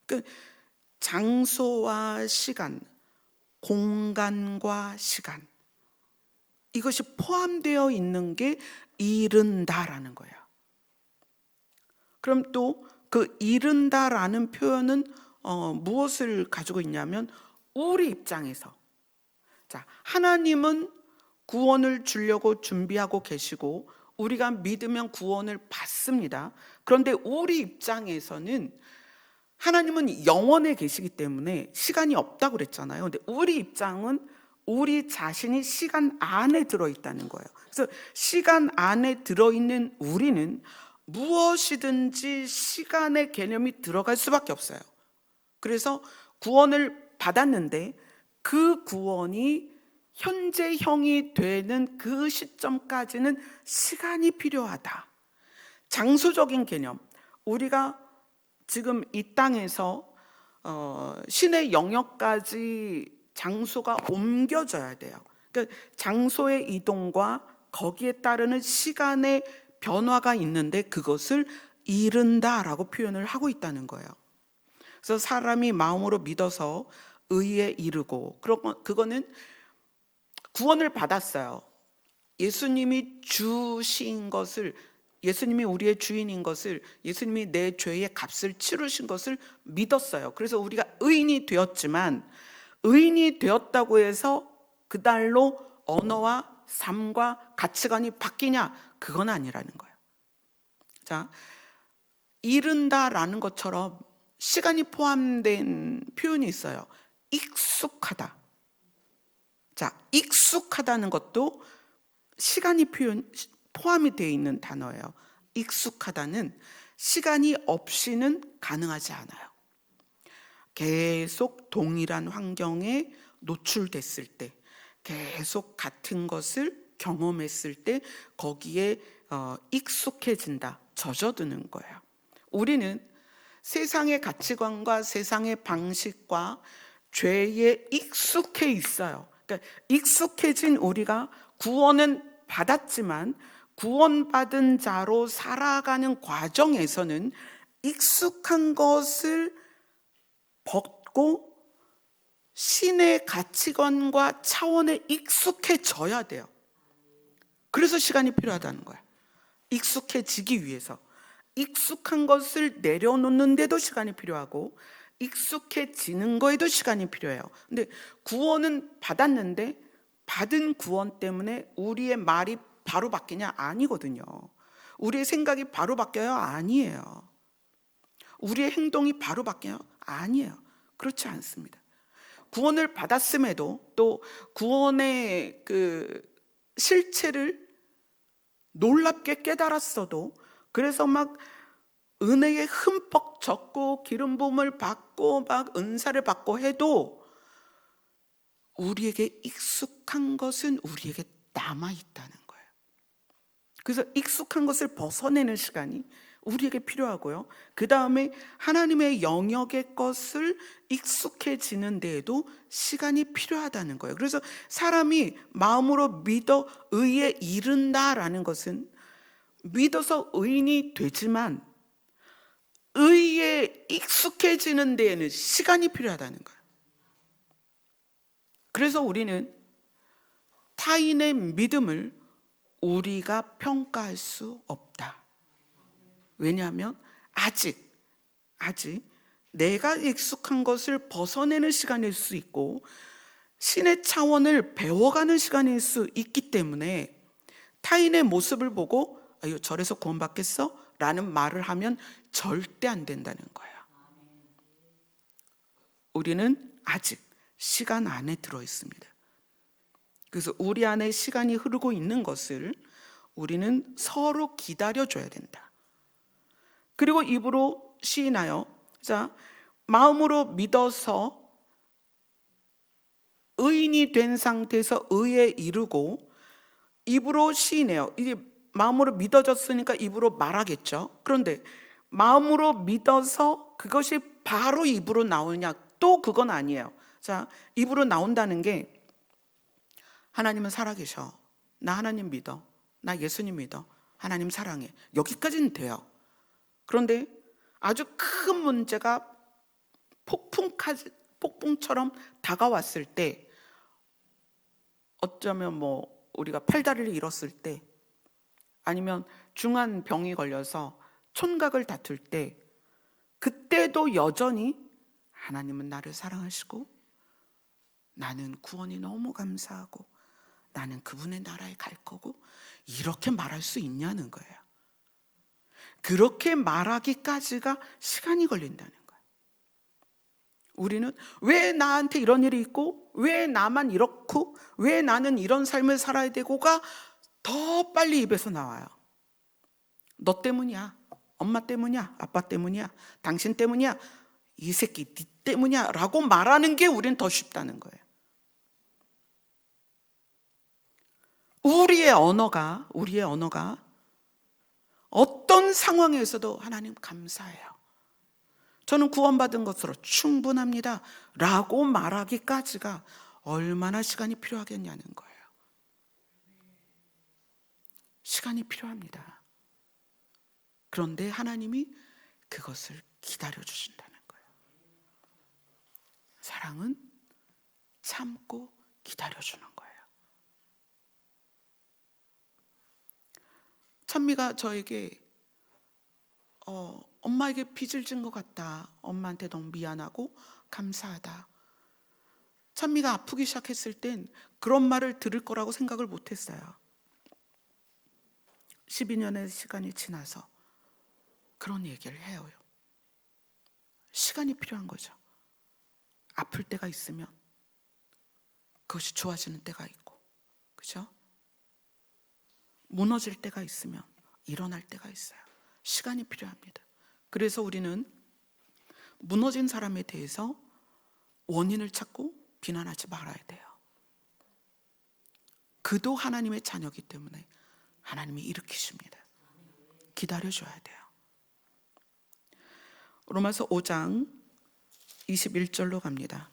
그 장소와 시간, 공간과 시간, 이것이 포함되어 있는 게 이른다라는 거예요. 그럼 또 그 이른다라는 표현은 무엇을 가지고 있냐면 우리 입장에서, 자, 하나님은 구원을 주려고 준비하고 계시고 우리가 믿으면 구원을 받습니다. 그런데 우리 입장에서는 하나님은 영원에 계시기 때문에 시간이 없다고 그랬잖아요. 근데 우리 입장은 우리 자신이 시간 안에 들어있다는 거예요. 그래서 시간 안에 들어있는 우리는 무엇이든지 시간의 개념이 들어갈 수밖에 없어요. 그래서 구원을 받았는데 그 구원이 현재형이 되는 그 시점까지는 시간이 필요하다. 장소적인 개념, 우리가 지금 이 땅에서 신의 영역까지 장소가 옮겨져야 돼요. 그러니까 장소의 이동과 거기에 따르는 시간의 변화가 있는데 그것을 이른다라고 표현을 하고 있다는 거예요. 그래서 사람이 마음으로 믿어서 의에 이르고, 그거는 구원을 받았어요. 예수님이 주신 것을, 예수님이 우리의 주인인 것을, 예수님이 내 죄의 값을 치르신 것을 믿었어요. 그래서 우리가 의인이 되었지만, 의인이 되었다고 해서 그달로 언어와 삶과 가치관이 바뀌냐? 그건 아니라는 거예요. 자, 이른다라는 것처럼 시간이 포함된 표현이 있어요. 익숙하다. 자, 익숙하다는 것도 시간이 포함이 되어 있는 단어예요. 익숙하다는 시간이 없이는 가능하지 않아요. 계속 동일한 환경에 노출됐을 때, 계속 같은 것을 경험했을 때 거기에 익숙해진다, 젖어드는 거예요. 우리는 세상의 가치관과 세상의 방식과 죄에 익숙해 있어요. 그러니까 익숙해진 우리가 구원은 받았지만 구원받은 자로 살아가는 과정에서는 익숙한 것을 벗고 신의 가치관과 차원에 익숙해져야 돼요. 그래서 시간이 필요하다는 거야. 익숙해지기 위해서. 익숙한 것을 내려놓는데도 시간이 필요하고 익숙해지는 거에도 시간이 필요해요. 근데 구원은 받았는데 받은 구원 때문에 우리의 말이 바로 바뀌냐? 아니거든요. 우리의 생각이 바로 바뀌어요? 아니에요. 우리의 행동이 바로 바뀌어요? 아니에요. 그렇지 않습니다. 구원을 받았음에도 또 구원의 그 실체를 놀랍게 깨달았어도, 그래서 막 은혜에 흠뻑 젖고 기름 부음을 받고 막 은사를 받고 해도 우리에게 익숙한 것은 우리에게 남아 있다는 거예요. 그래서 익숙한 것을 벗어내는 시간이 우리에게 필요하고요. 그 다음에 하나님의 영역의 것을 익숙해지는 데에도 시간이 필요하다는 거예요. 그래서 사람이 마음으로 믿어 의에 이른다라는 것은 믿어서 의인이 되지만 의에 익숙해지는 데에는 시간이 필요하다는 거예요. 그래서 우리는 타인의 믿음을 우리가 평가할 수 없다. 왜냐하면 아직 내가 익숙한 것을 벗어내는 시간일 수 있고 신의 차원을 배워가는 시간일 수 있기 때문에 타인의 모습을 보고 아유 저래서 구원받겠어? 라는 말을 하면 절대 안 된다는 거예요. 우리는 아직 시간 안에 들어 있습니다. 그래서 우리 안에 시간이 흐르고 있는 것을 우리는 서로 기다려줘야 된다. 그리고 입으로 시인하여, 자, 마음으로 믿어서 의인이 된 상태에서 의에 이르고 입으로 시인해요. 이제 마음으로 믿어졌으니까 입으로 말하겠죠. 그런데 마음으로 믿어서 그것이 바로 입으로 나오느냐? 또 그건 아니에요. 자, 입으로 나온다는 게 하나님은 살아계셔. 나 하나님 믿어. 나 예수님 믿어. 하나님 사랑해. 여기까지는 돼요. 그런데 아주 큰 문제가 폭풍처럼 다가왔을 때, 어쩌면 뭐 우리가 팔다리를 잃었을 때, 아니면 중한 병이 걸려서 촌각을 다툴 때, 그때도 여전히 하나님은 나를 사랑하시고 나는 구원이 너무 감사하고 나는 그분의 나라에 갈 거고, 이렇게 말할 수 있냐는 거예요. 그렇게 말하기까지가 시간이 걸린다는 거예요. 우리는 왜 나한테 이런 일이 있고, 왜 나만 이렇고, 왜 나는 이런 삶을 살아야 되고가 더 빨리 입에서 나와요. 너 때문이야, 엄마 때문이야, 아빠 때문이야, 당신 때문이야, 이 새끼 네 때문이야 라고 말하는 게 우린 더 쉽다는 거예요. 우리의 언어가 어떤 상황에서도 하나님 감사해요, 저는 구원받은 것으로 충분합니다 라고 말하기까지가 얼마나 시간이 필요하겠냐는 거예요. 시간이 필요합니다. 그런데 하나님이 그것을 기다려 주신다는 거예요. 사랑은 참고 기다려 주는 거예요. 찬미가 저에게 엄마에게 빚을 진 것 같다, 엄마한테 너무 미안하고 감사하다. 찬미가 아프기 시작했을 땐 그런 말을 들을 거라고 생각을 못했어요. 12년의 시간이 지나서 그런 얘기를 해요. 시간이 필요한 거죠. 아플 때가 있으면 그것이 좋아지는 때가 있고, 그죠? 무너질 때가 있으면 일어날 때가 있어요. 시간이 필요합니다. 그래서 우리는 무너진 사람에 대해서 원인을 찾고 비난하지 말아야 돼요. 그도 하나님의 자녀이기 때문에 하나님이 일으키십니다. 기다려줘야 돼요. 로마서 5장 21절로 갑니다.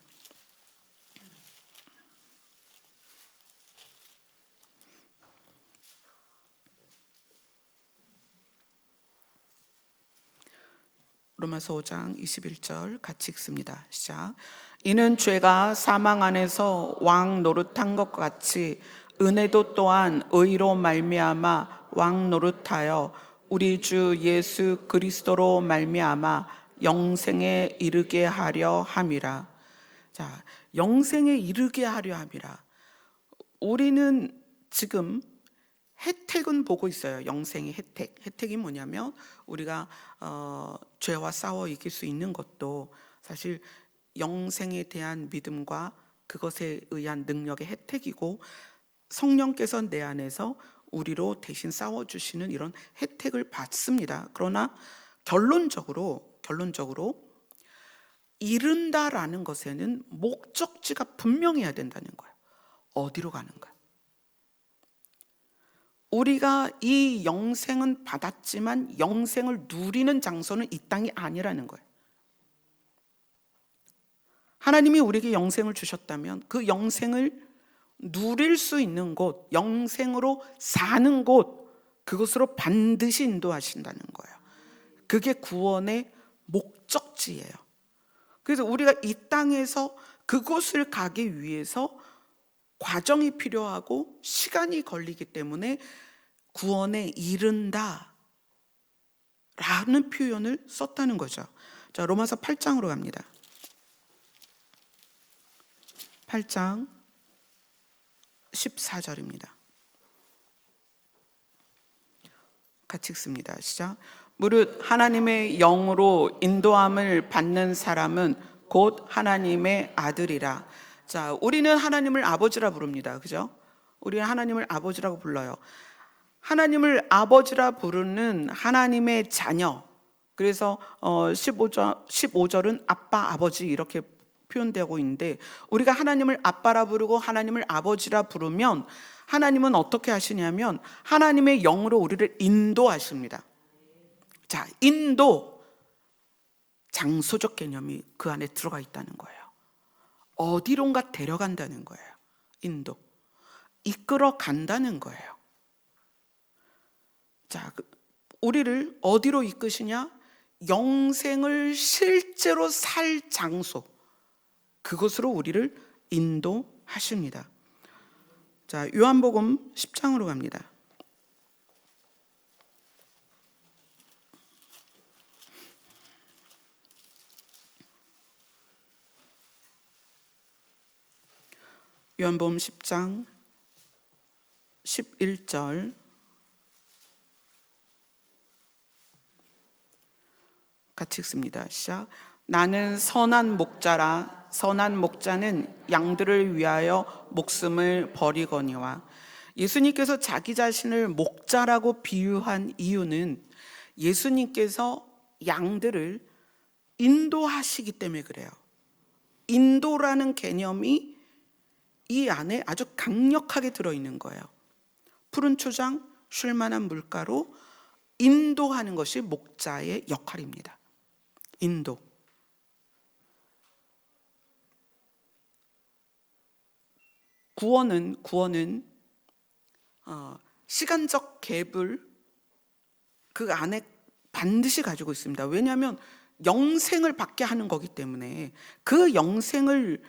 로마서 5장 21절 같이 읽습니다. 시작. 이는 죄가 사망 안에서 왕 노릇한 것 같이 은혜도 또한 의로 말미암아 왕 노릇하여 우리 주 예수 그리스도로 말미암아 영생에 이르게 하려 함이라. 자, 영생에 이르게 하려 함이라. 우리는 지금 혜택은 보고 있어요. 영생의 혜택이 뭐냐면 우리가 죄와 싸워 이길 수 있는 것도 사실 영생에 대한 믿음과 그것에 의한 능력의 혜택이고, 성령께서 내 안에서 우리로 대신 싸워주시는 이런 혜택을 받습니다. 그러나 결론적으로 이른다라는 것에는 목적지가 분명해야 된다는 거예요. 어디로 가는가? 우리가 이 영생은 받았지만 영생을 누리는 장소는 이 땅이 아니라는 거예요. 하나님이 우리에게 영생을 주셨다면 그 영생을 누릴 수 있는 곳, 영생으로 사는 곳, 그것으로 반드시 인도하신다는 거예요. 그게 구원의 목적지예요. 그래서 우리가 이 땅에서 그곳을 가기 위해서 과정이 필요하고 시간이 걸리기 때문에 구원에 이른다 라는 표현을 썼다는 거죠. 자, 로마서 8장으로 갑니다. 8장 14절입니다. 같이 읽습니다. 시작. 무릇 하나님의 영으로 인도함을 받는 사람은 곧 하나님의 아들이라. 자, 우리는 하나님을 아버지라 부릅니다. 그죠? 우리는 하나님을 아버지라고 불러요. 하나님을 아버지라 부르는 하나님의 자녀. 그래서 15절은 아빠, 아버지 이렇게 표현되고 있는데, 우리가 하나님을 아빠라 부르고 하나님을 아버지라 부르면 하나님은 어떻게 하시냐면 하나님의 영으로 우리를 인도하십니다. 자, 인도, 장소적 개념이 그 안에 들어가 있다는 거예요. 어디론가 데려간다는 거예요. 인도, 이끌어 간다는 거예요. 자, 우리를 어디로 이끄시냐? 영생을 실제로 살 장소, 그것으로 우리를 인도하십니다. 자, 요한복음 10장으로 갑니다. 요한복음 10장 11절 같이 읽습니다. 시작. 나는 선한 목자라. 선한 목자는 양들을 위하여 목숨을 버리거니와. 예수님께서 자기 자신을 목자라고 비유한 이유는 예수님께서 양들을 인도하시기 때문에 그래요. 인도라는 개념이 이 안에 아주 강력하게 들어있는 거예요. 푸른 초장, 쉴만한 물가로 인도하는 것이 목자의 역할입니다. 인도. 구원은 시간적 갭을 그 안에 반드시 가지고 있습니다. 왜냐하면 영생을 받게 하는 거기 때문에 그 영생을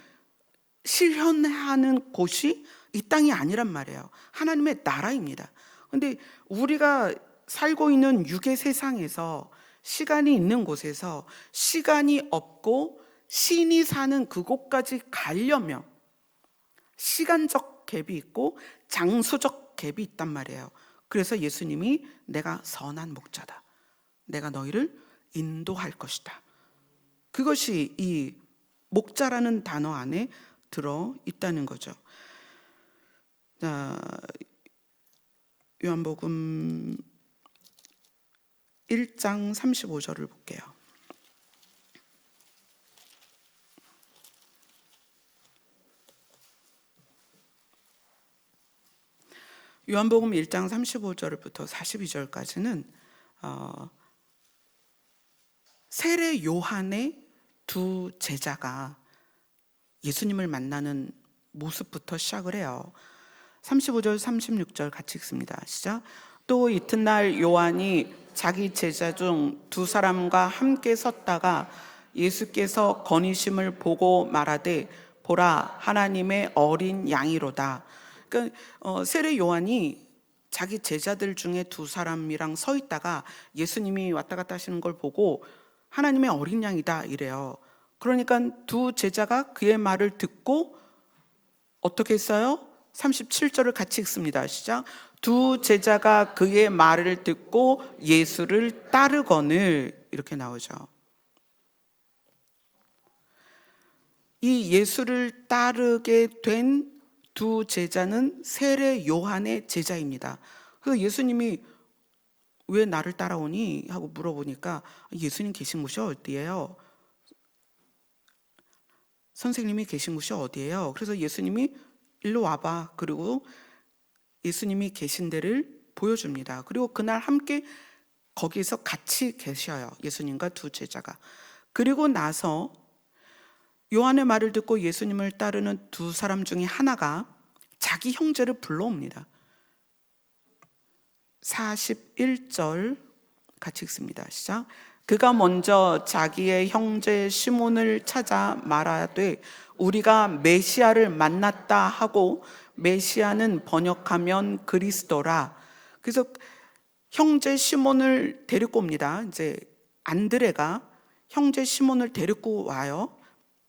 실현하는 곳이 이 땅이 아니란 말이에요. 하나님의 나라입니다. 그런데 우리가 살고 있는 육의 세상에서 시간이 있는 곳에서 시간이 없고 신이 사는 그곳까지 가려면 시간적 갭이 있고 장소적 갭이 있단 말이에요. 그래서 예수님이 내가 선한 목자다. 내가 너희를 인도할 것이다. 그것이 이 목자라는 단어 안에 들어 있다는 거죠. 자, 요한복음 1장 35절을 볼게요. 요한복음 1장 35절부터 42절까지는 세례 요한의 두 제자가 예수님을 만나는 모습부터 시작을 해요. 35절 36절 같이 읽습니다. 시작. 또 이튿날 요한이 자기 제자 중 두 사람과 함께 섰다가 예수께서 거니심을 보고 말하되 보라 하나님의 어린 양이로다. 그러니까 세례 요한이 자기 제자들 중에 두 사람이랑 서 있다가 예수님이 왔다 갔다 하시는 걸 보고 하나님의 어린 양이다 이래요. 그러니까 두 제자가 그의 말을 듣고 어떻게 했어요? 37절을 같이 읽습니다. 시작. 두 제자가 그의 말을 듣고 예수를 따르거늘 이렇게 나오죠. 이 예수를 따르게 된 두 제자는 세례 요한의 제자입니다. 그래서 예수님이 왜 나를 따라오니? 하고 물어보니까 예수님 계신 곳이 어디예요? 선생님이 계신 곳이 어디예요? 그래서 예수님이 일로 와봐. 그리고 예수님이 계신 데를 보여줍니다. 그리고 그날 함께 거기에서 같이 계셔요. 예수님과 두 제자가. 그리고 나서 요한의 말을 듣고 예수님을 따르는 두 사람 중에 하나가 자기 형제를 불러옵니다. 41절 같이 읽습니다. 시작. 그가 먼저 자기의 형제 시몬을 찾아 말하되 우리가 메시아를 만났다 하고, 메시아는 번역하면 그리스도라. 그래서 형제 시몬을 데리고 옵니다. 이제 안드레가 형제 시몬을 데리고 와요.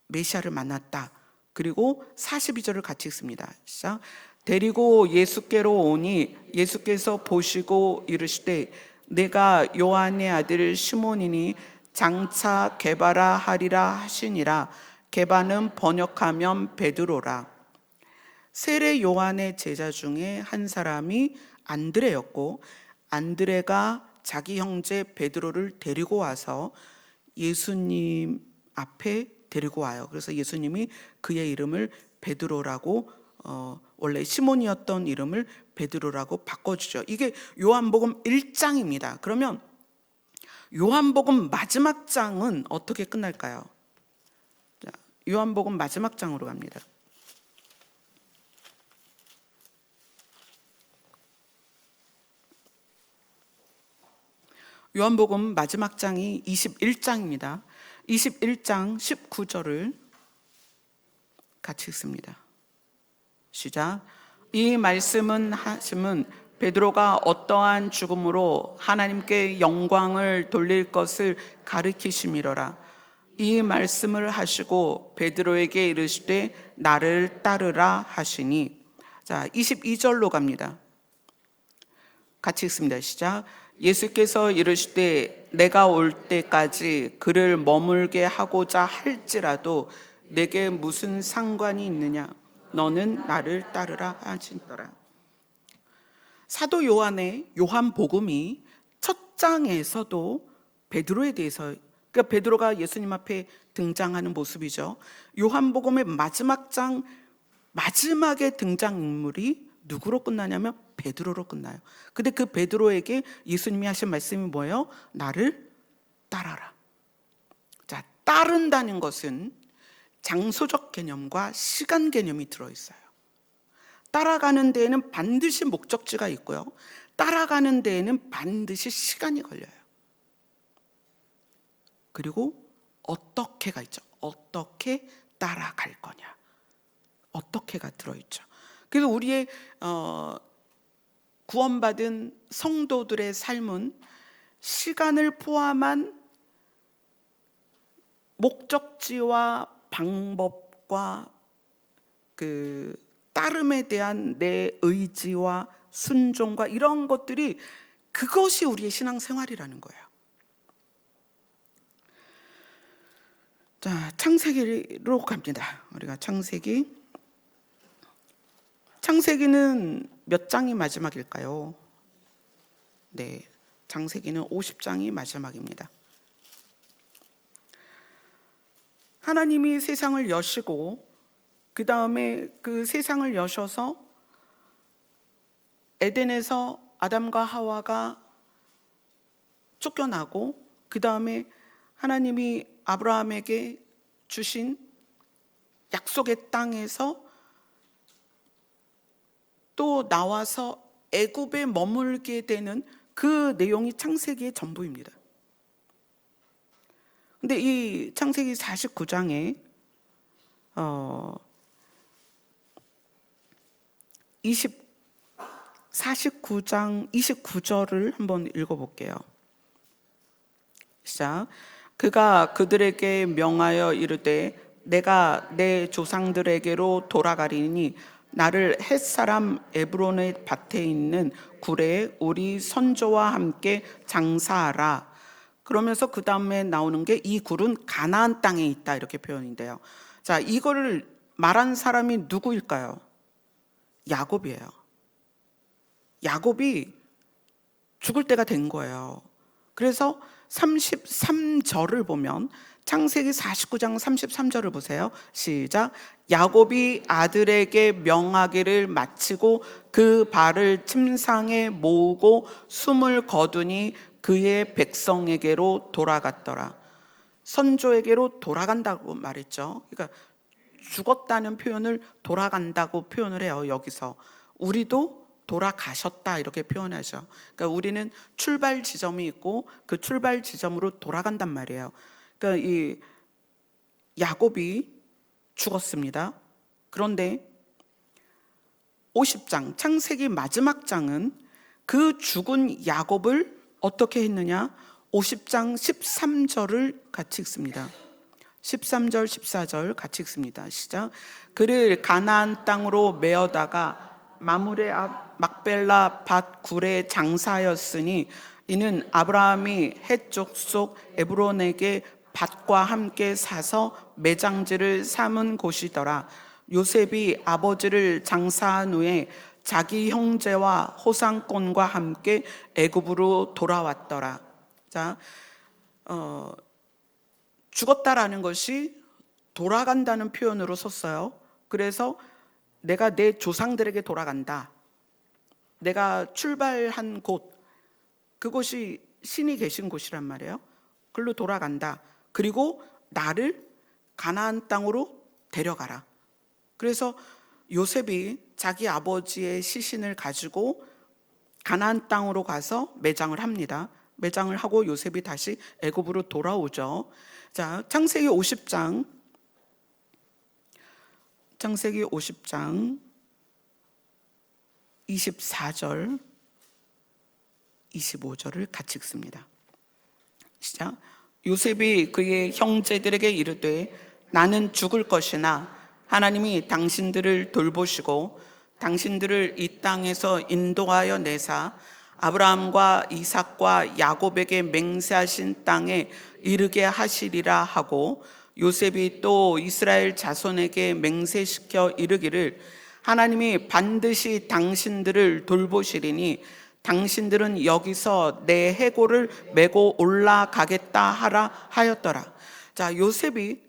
메시아를 만났다. 그리고 42절을 같이 읽습니다. 시작. 데리고 예수께로 오니 예수께서 보시고 이르시되 내가 요한의 아들 시몬이니 장차 게바라 하리라 하시니라. 게바는 번역하면 베드로라. 세례 요한의 제자 중에 한 사람이 안드레였고, 안드레가 자기 형제 베드로를 데리고 와서 예수님 앞에 데리고 와요. 그래서 예수님이 그의 이름을 베드로라고 원래 시몬이었던 이름을 베드로라고 바꿔주죠. 이게 요한복음 1장입니다. 그러면 요한복음 마지막 장은 어떻게 끝날까요? 자, 요한복음 마지막 장으로 갑니다. 요한복음 마지막 장이 21장입니다. 21장 19절을 같이 읽습니다. 시작. 이 말씀은 베드로가 어떠한 죽음으로 하나님께 영광을 돌릴 것을 가르치심이로라. 이 말씀을 하시고 베드로에게 이르시되 나를 따르라 하시니. 자, 22절로 갑니다. 같이 읽습니다. 시작. 예수께서 이르시되 내가 올 때까지 그를 머물게 하고자 할지라도 내게 무슨 상관이 있느냐? 너는 나를 따르라 하시더라. 사도 요한의 요한복음이 첫 장에서도 베드로에 대해서, 그러니까 베드로가 예수님 앞에 등장하는 모습이죠. 요한복음의 마지막 장 마지막에 등장인물이 누구로 끝나냐면 베드로로 끝나요. 근데 그 베드로에게 예수님이 하신 말씀이 뭐예요? 나를 따라라. 자, 따른다는 것은 장소적 개념과 시간 개념이 들어있어요. 따라가는 데에는 반드시 목적지가 있고요. 따라가는 데에는 반드시 시간이 걸려요. 그리고 어떻게가 있죠. 어떻게 따라갈 거냐. 어떻게가 들어있죠. 그래서 우리의 구원받은 성도들의 삶은 시간을 포함한 목적지와 방법과 그 따름에 대한 내 의지와 순종과 이런 것들이, 그것이 우리의 신앙생활이라는 거예요. 자, 창세기로 갑니다. 우리가 창세기는 몇 장이 마지막일까요? 네, 창세기는 50장이 마지막입니다. 하나님이 세상을 여시고 그 다음에 그 세상을 여셔서 에덴에서 아담과 하와가 쫓겨나고, 그 다음에 하나님이 아브라함에게 주신 약속의 땅에서 또 나와서 애굽에 머물게 되는 그 내용이 창세기의 전부입니다. 근데 이 창세기 49장에 49장 29절을 한번 읽어볼게요. 시작. 그가 그들에게 명하여 이르되 내가 내 조상들에게로 돌아가리니 나를 헷사람 에브론의 밭에 있는 굴에 우리 선조와 함께 장사하라. 그러면서 그 다음에 나오는 게 이 굴은 가나안 땅에 있다, 이렇게 표현인데요. 자, 이거를 말한 사람이 누구일까요? 야곱이에요. 야곱이 죽을 때가 된 거예요. 그래서 33절을 보면, 창세기 49장 33절을 보세요. 시작. 야곱이 아들에게 명하기를 마치고 그 발을 침상에 모으고 숨을 거두니 그의 백성에게로 돌아갔더라. 선조에게로 돌아간다고 말했죠. 그러니까 죽었다는 표현을 돌아간다고 표현을 해요. 여기서 우리도 돌아가셨다 이렇게 표현하죠. 그러니까 우리는 출발 지점이 있고 그 출발 지점으로 돌아간단 말이에요. 그러니까 이 야곱이 죽었습니다. 그런데 50장 창세기 마지막 장은 그 죽은 야곱을 어떻게 했느냐? 50장 13절을 같이 읽습니다. 13절 14절 같이 읽습니다. 시작. 그를 가나안 땅으로 메어다가 마므레 앞 막벨라 밭 굴에 장사하였으니 이는 아브라함이 헷 족속 에브론에게 밭과 함께 사서 매장지를 삼은 곳이더라. 요셉이 아버지를 장사한 후에 자기 형제와 호상권과 함께 애굽으로 돌아왔더라. 자, 죽었다라는 것이 돌아간다는 표현으로 썼어요. 그래서 내가 내 조상들에게 돌아간다. 내가 출발한 곳, 그곳이 신이 계신 곳이란 말이에요. 그걸로 돌아간다. 그리고 나를 가나안 땅으로 데려가라. 그래서 요셉이 자기 아버지의 시신을 가지고 가나안 땅으로 가서 매장을 합니다. 매장을 하고 요셉이 다시 애굽으로 돌아오죠. 자, 창세기 50장 24절 25절을 같이 읽습니다. 시작. 요셉이 그의 형제들에게 이르되 나는 죽을 것이나 하나님이 당신들을 돌보시고 당신들을 이 땅에서 인도하여 내사 아브라함과 이삭과 야곱에게 맹세하신 땅에 이르게 하시리라 하고, 요셉이 또 이스라엘 자손에게 맹세시켜 이르기를 하나님이 반드시 당신들을 돌보시리니 당신들은 여기서 내 해골을 메고 올라가겠다 하라 하였더라. 자, 요셉이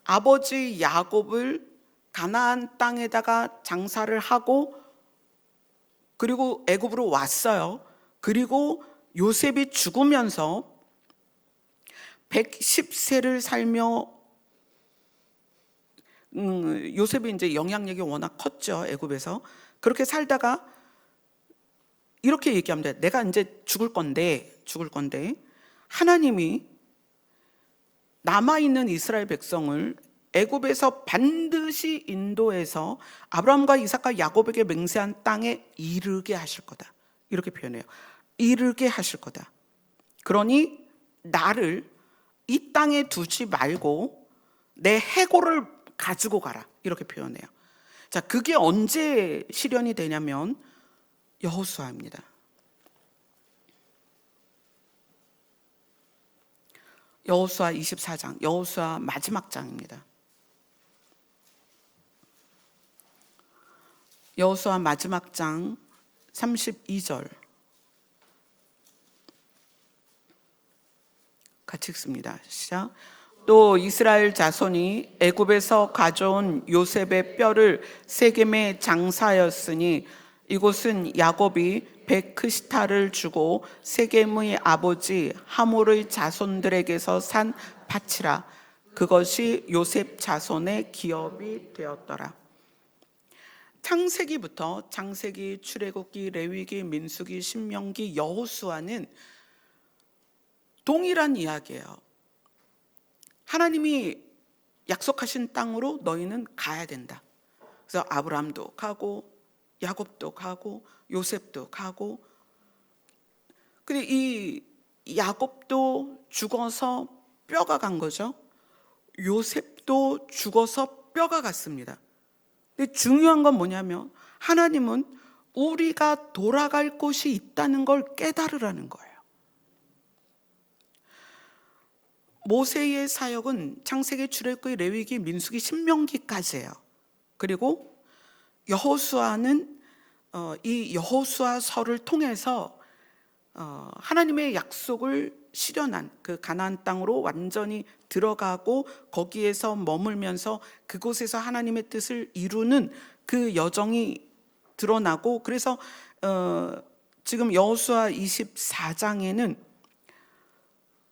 아버지 야곱을 가나안 땅에다가 장사를 하고 그리고 애굽으로 왔어요. 그리고 요셉이 죽으면서 110세를 살며 요셉이 이제 영향력이 워낙 컸죠. 애굽에서. 그렇게 살다가 이렇게 얘기합니다. 내가 이제 죽을 건데 하나님이 남아있는 이스라엘 백성을 애굽에서 반드시 인도해서 아브라함과 이삭과 야곱에게 맹세한 땅에 이르게 하실 거다. 이렇게 표현해요. 이르게 하실 거다. 그러니 나를 이 땅에 두지 말고 내 해골을 가지고 가라. 이렇게 표현해요. 자, 그게 언제 실현이 되냐면 여호수아입니다. 여호수아 24장, 여호수아 마지막 장입니다. 여호수아 마지막 장 32절 같이 읽습니다. 시작. 또 이스라엘 자손이 애굽에서 가져온 요셉의 뼈를 세겜에 장사하였으니 이곳은 야곱이 베크시타를 주고 세겜의 아버지 하몰의 자손들에게서 산 밭이라. 그것이 요셉 자손의 기업이 되었더라. 창세기부터 창세기, 출애굽기, 레위기, 민수기, 신명기, 여호수아는 동일한 이야기예요. 하나님이 약속하신 땅으로 너희는 가야 된다. 그래서 아브라함도 가고 야곱도 가고 요셉도 가고, 근데 이 야곱도 죽어서 뼈가 간 거죠. 요셉도 죽어서 뼈가 갔습니다. 근데 중요한 건 뭐냐면 하나님은 우리가 돌아갈 곳이 있다는 걸 깨달으라는 거예요. 모세의 사역은 창세기, 출애굽기, 레위기, 민수기, 신명기까지예요. 그리고 여호수아는 이 여호수아서를 통해서 하나님의 약속을 실현한 그 가나안 땅으로 완전히 들어가고 거기에서 머물면서 그곳에서 하나님의 뜻을 이루는 그 여정이 드러나고, 그래서 지금 여호수아 24장에는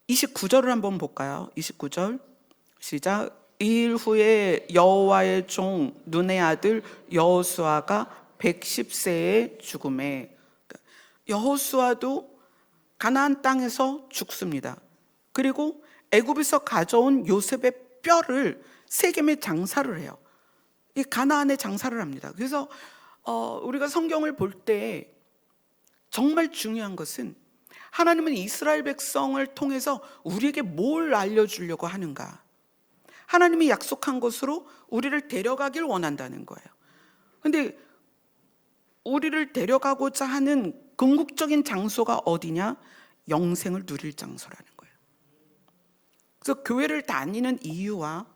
29절을 한번 볼까요? 29절 시작. 이 일 후에 여호와의 종 눈의 아들 여호수아가 110세에 죽음에. 여호수아도 가나안 땅에서 죽습니다. 그리고 애굽에서 가져온 요셉의 뼈를 세겜에 장사를 해요. 이 가나안에 장사를 합니다. 그래서 우리가 성경을 볼 때 정말 중요한 것은 하나님은 이스라엘 백성을 통해서 우리에게 뭘 알려주려고 하는가? 하나님이 약속한 곳으로 우리를 데려가길 원한다는 거예요. 그런데 우리를 데려가고자 하는 궁극적인 장소가 어디냐? 영생을 누릴 장소라는 거예요. 그래서 교회를 다니는 이유와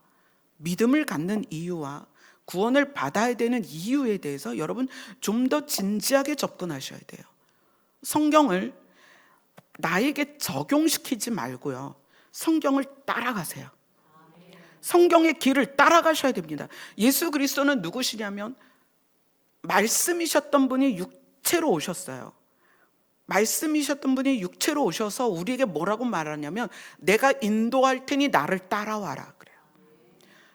믿음을 갖는 이유와 구원을 받아야 되는 이유에 대해서 여러분 좀 더 진지하게 접근하셔야 돼요. 성경을 나에게 적용시키지 말고요. 성경을 따라가세요. 성경의 길을 따라가셔야 됩니다. 예수 그리스도는 누구시냐면 말씀이셨던 분이 육체로 오셨어요. 말씀이셨던 분이 육체로 오셔서 우리에게 뭐라고 말하냐면 내가 인도할 테니 나를 따라와라 그래요.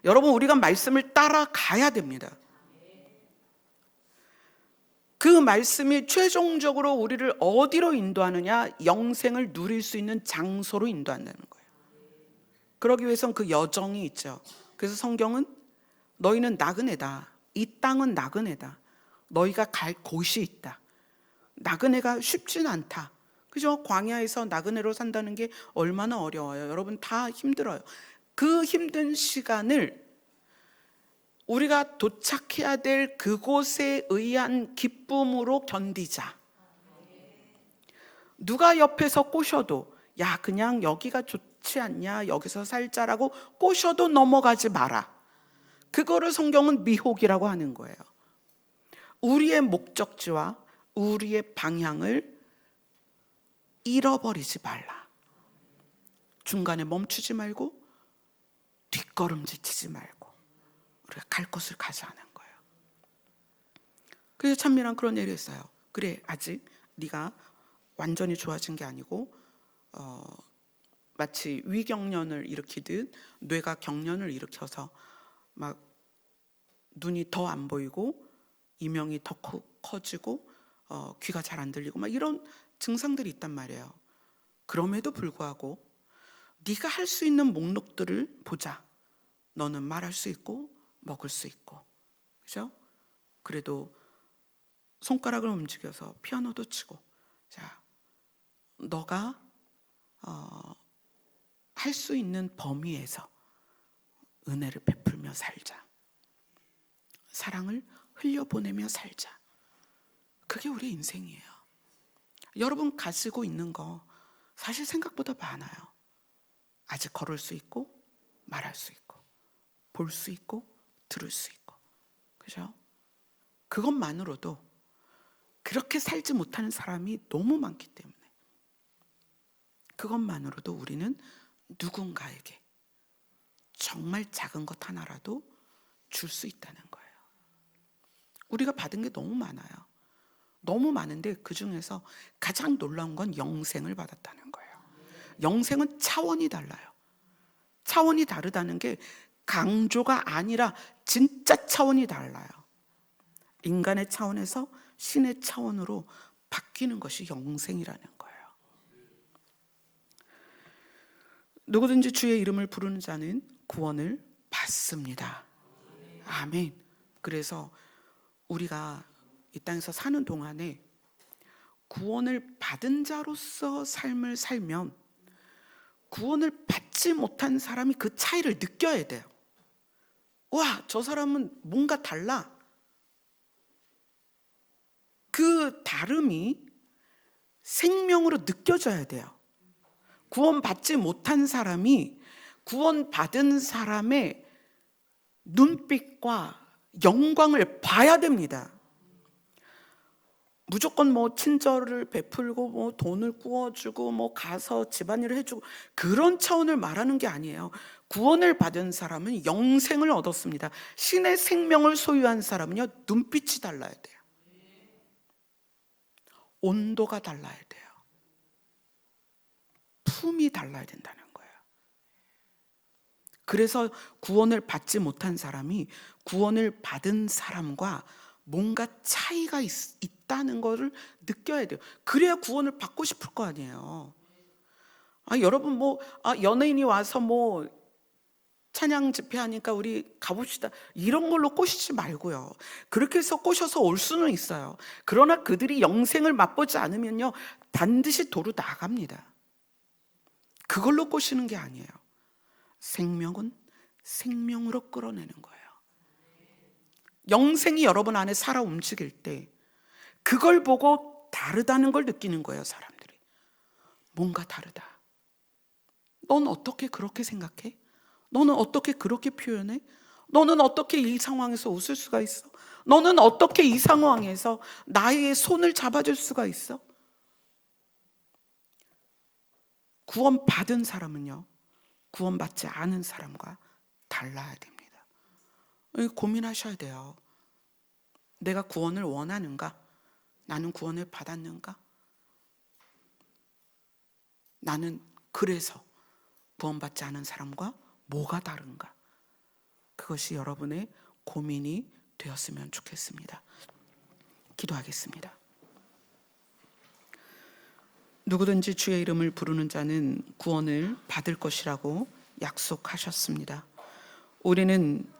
여러분, 우리가 말씀을 따라가야 됩니다. 그 말씀이 최종적으로 우리를 어디로 인도하느냐? 영생을 누릴 수 있는 장소로 인도한다는 거예요. 그러기 위해서는 그 여정이 있죠. 그래서 성경은 너희는 나그네다. 이 땅은 나그네다. 너희가 갈 곳이 있다. 나그네가 쉽진 않다. 그죠? 광야에서 나그네로 산다는 게 얼마나 어려워요. 여러분 다 힘들어요. 그 힘든 시간을 우리가 도착해야 될 그곳에 의한 기쁨으로 견디자. 누가 옆에서 꼬셔도 야 그냥 여기가 좋지 않냐, 여기서 살자라고 꼬셔도 넘어가지 마라. 그거를 성경은 미혹이라고 하는 거예요. 우리의 목적지와 우리의 방향을 잃어버리지 말라. 중간에 멈추지 말고 뒷걸음질 치지 말고 우리가 갈 곳을 가자 하는 거예요. 그래서 찬미랑 그런 얘기를 했어요. 그래, 아직 네가 완전히 좋아진 게 아니고 마치 위경련을 일으키듯 뇌가 경련을 일으켜서 막 눈이 더 안 보이고 이명이 더 커지고 귀가 잘 안 들리고 막 이런 증상들이 있단 말이에요. 그럼에도 불구하고 네가 할 수 있는 목록들을 보자. 너는 말할 수 있고 먹을 수 있고, 그죠? 그래도 손가락을 움직여서 피아노도 치고, 자, 너가 할 수 있는 범위에서 은혜를 베풀며 살자. 사랑을 흘려보내며 살자. 그게 우리 인생이에요. 여러분 가지고 있는 거 사실 생각보다 많아요. 아직 걸을 수 있고 말할 수 있고 볼 수 있고 들을 수 있고, 그죠? 그것만으로도 그렇게 살지 못하는 사람이 너무 많기 때문에 그것만으로도 우리는 누군가에게 정말 작은 것 하나라도 줄 수 있다는 거예요. 우리가 받은 게 너무 많아요. 너무 많은데 그 중에서 가장 놀라운 건 영생을 받았다는 거예요. 영생은 차원이 달라요. 차원이 다르다는 게 강조가 아니라 진짜 차원이 달라요. 인간의 차원에서 신의 차원으로 바뀌는 것이 영생이라는 거예요. 누구든지 주의 이름을 부르는 자는 구원을 받습니다. 아멘. 그래서 우리가 이 땅에서 사는 동안에 구원을 받은 자로서 삶을 살면 구원을 받지 못한 사람이 그 차이를 느껴야 돼요. 와, 저 사람은 뭔가 달라. 그 다름이 생명으로 느껴져야 돼요. 구원받지 못한 사람이 구원받은 사람의 눈빛과 영광을 봐야 됩니다. 무조건 뭐 친절을 베풀고 뭐 돈을 구워주고 뭐 가서 집안일을 해주고 그런 차원을 말하는 게 아니에요. 구원을 받은 사람은 영생을 얻었습니다. 신의 생명을 소유한 사람은요, 눈빛이 달라야 돼요. 온도가 달라야 돼요. 품이 달라야 된다는 거예요. 그래서 구원을 받지 못한 사람이 구원을 받은 사람과 뭔가 차이가 있다는 것을 느껴야 돼요. 그래야 구원을 받고 싶을 거 아니에요. 여러분 연예인이 와서 찬양 집회하니까 우리 가봅시다 이런 걸로 꼬시지 말고요. 그렇게 해서 꼬셔서 올 수는 있어요. 그러나 그들이 영생을 맛보지 않으면요, 반드시 도로 나갑니다. 그걸로 꼬시는 게 아니에요. 생명은 생명으로 끌어내는 거예요. 영생이 여러분 안에 살아 움직일 때 그걸 보고 다르다는 걸 느끼는 거예요. 사람들이 뭔가 다르다. 넌 어떻게 그렇게 생각해? 너는 어떻게 그렇게 표현해? 너는 어떻게 이 상황에서 웃을 수가 있어? 너는 어떻게 이 상황에서 나의 손을 잡아줄 수가 있어? 구원받은 사람은요, 구원받지 않은 사람과 달라야 됩니다. 고민하셔야 돼요. 내가 구원을 원하는가? 나는 구원을 받았는가? 나는 그래서 구원받지 않은 사람과 뭐가 다른가? 그것이 여러분의 고민이 되었으면 좋겠습니다. 기도하겠습니다. 누구든지 주의 이름을 부르는 자는 구원을 받을 것이라고 약속하셨습니다. 우리는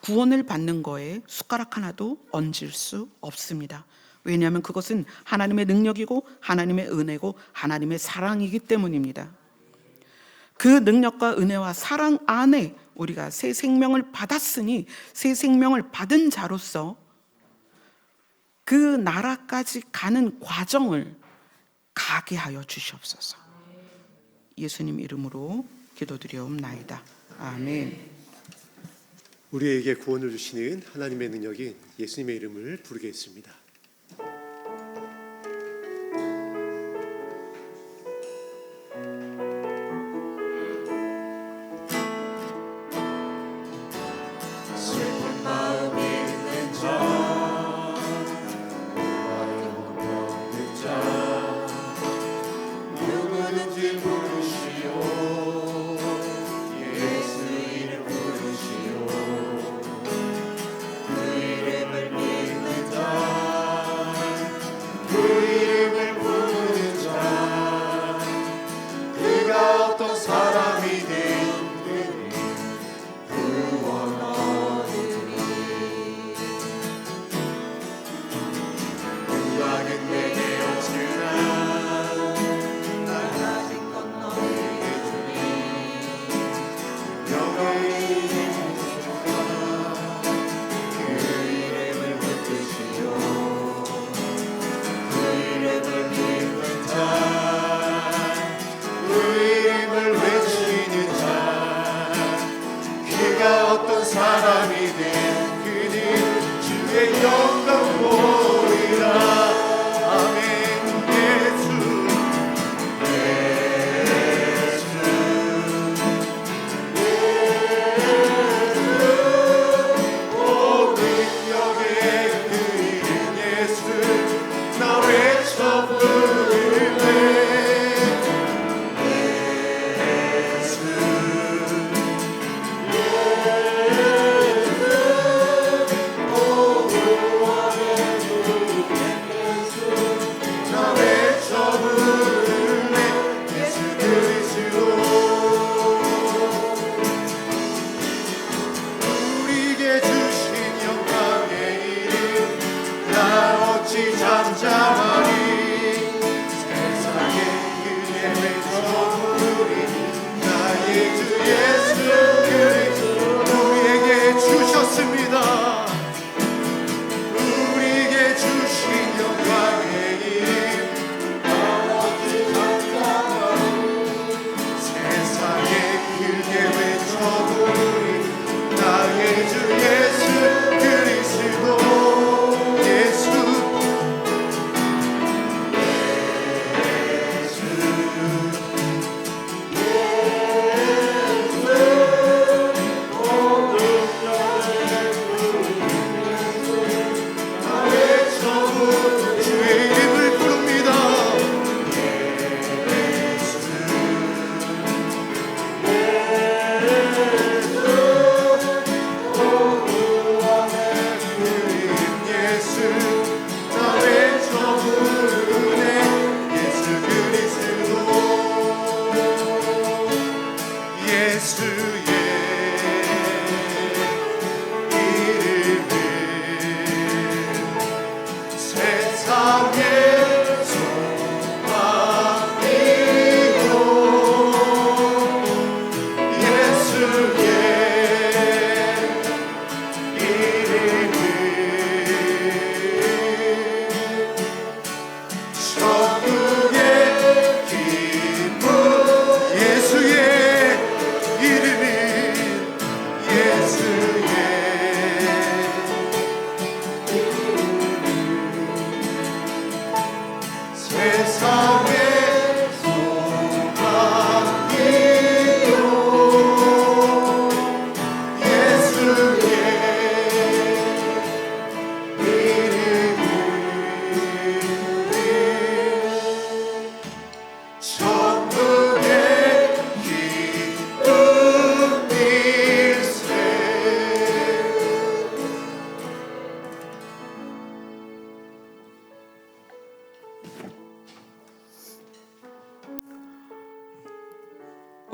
구원을 받는 거에 숟가락 하나도 얹을 수 없습니다. 왜냐하면 그것은 하나님의 능력이고 하나님의 은혜고 하나님의 사랑이기 때문입니다. 그 능력과 은혜와 사랑 안에 우리가 새 생명을 받았으니 새 생명을 받은 자로서 그 나라까지 가는 과정을 가게 하여 주시옵소서. 예수님 이름으로 기도드리옵나이다. 아멘. 우리에게 구원을 주시는 하나님의 능력인 예수님의 이름을 부르겠습니다.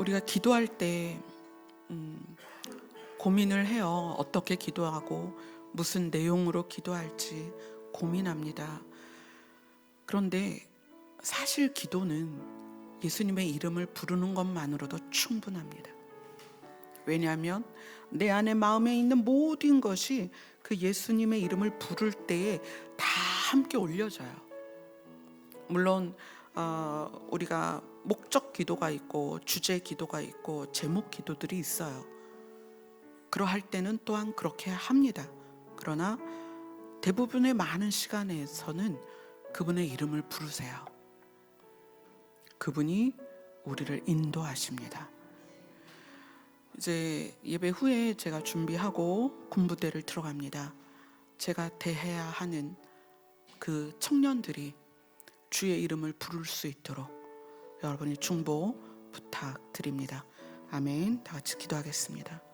우리가 기도할 때 고민을 해요. 어떻게 기도하고 무슨 내용으로 기도할지 고민합니다. 그런데 사실 기도는 예수님의 이름을 부르는 것만으로도 충분합니다. 왜냐하면 내 안에 마음에 있는 모든 것이 그 예수님의 이름을 부를 때에 다 함께 올려져요. 물론 우리가 목적 기도가 있고 주제 기도가 있고 제목 기도들이 있어요. 그러할 때는 또한 그렇게 합니다. 그러나 대부분의 많은 시간에서는 그분의 이름을 부르세요. 그분이 우리를 인도하십니다. 이제 예배 후에 제가 준비하고 군부대를 들어갑니다. 제가 대해야 하는 그 청년들이 주의 이름을 부를 수 있도록 여러분이 중보 부탁드립니다. 아멘. 다 같이 기도하겠습니다.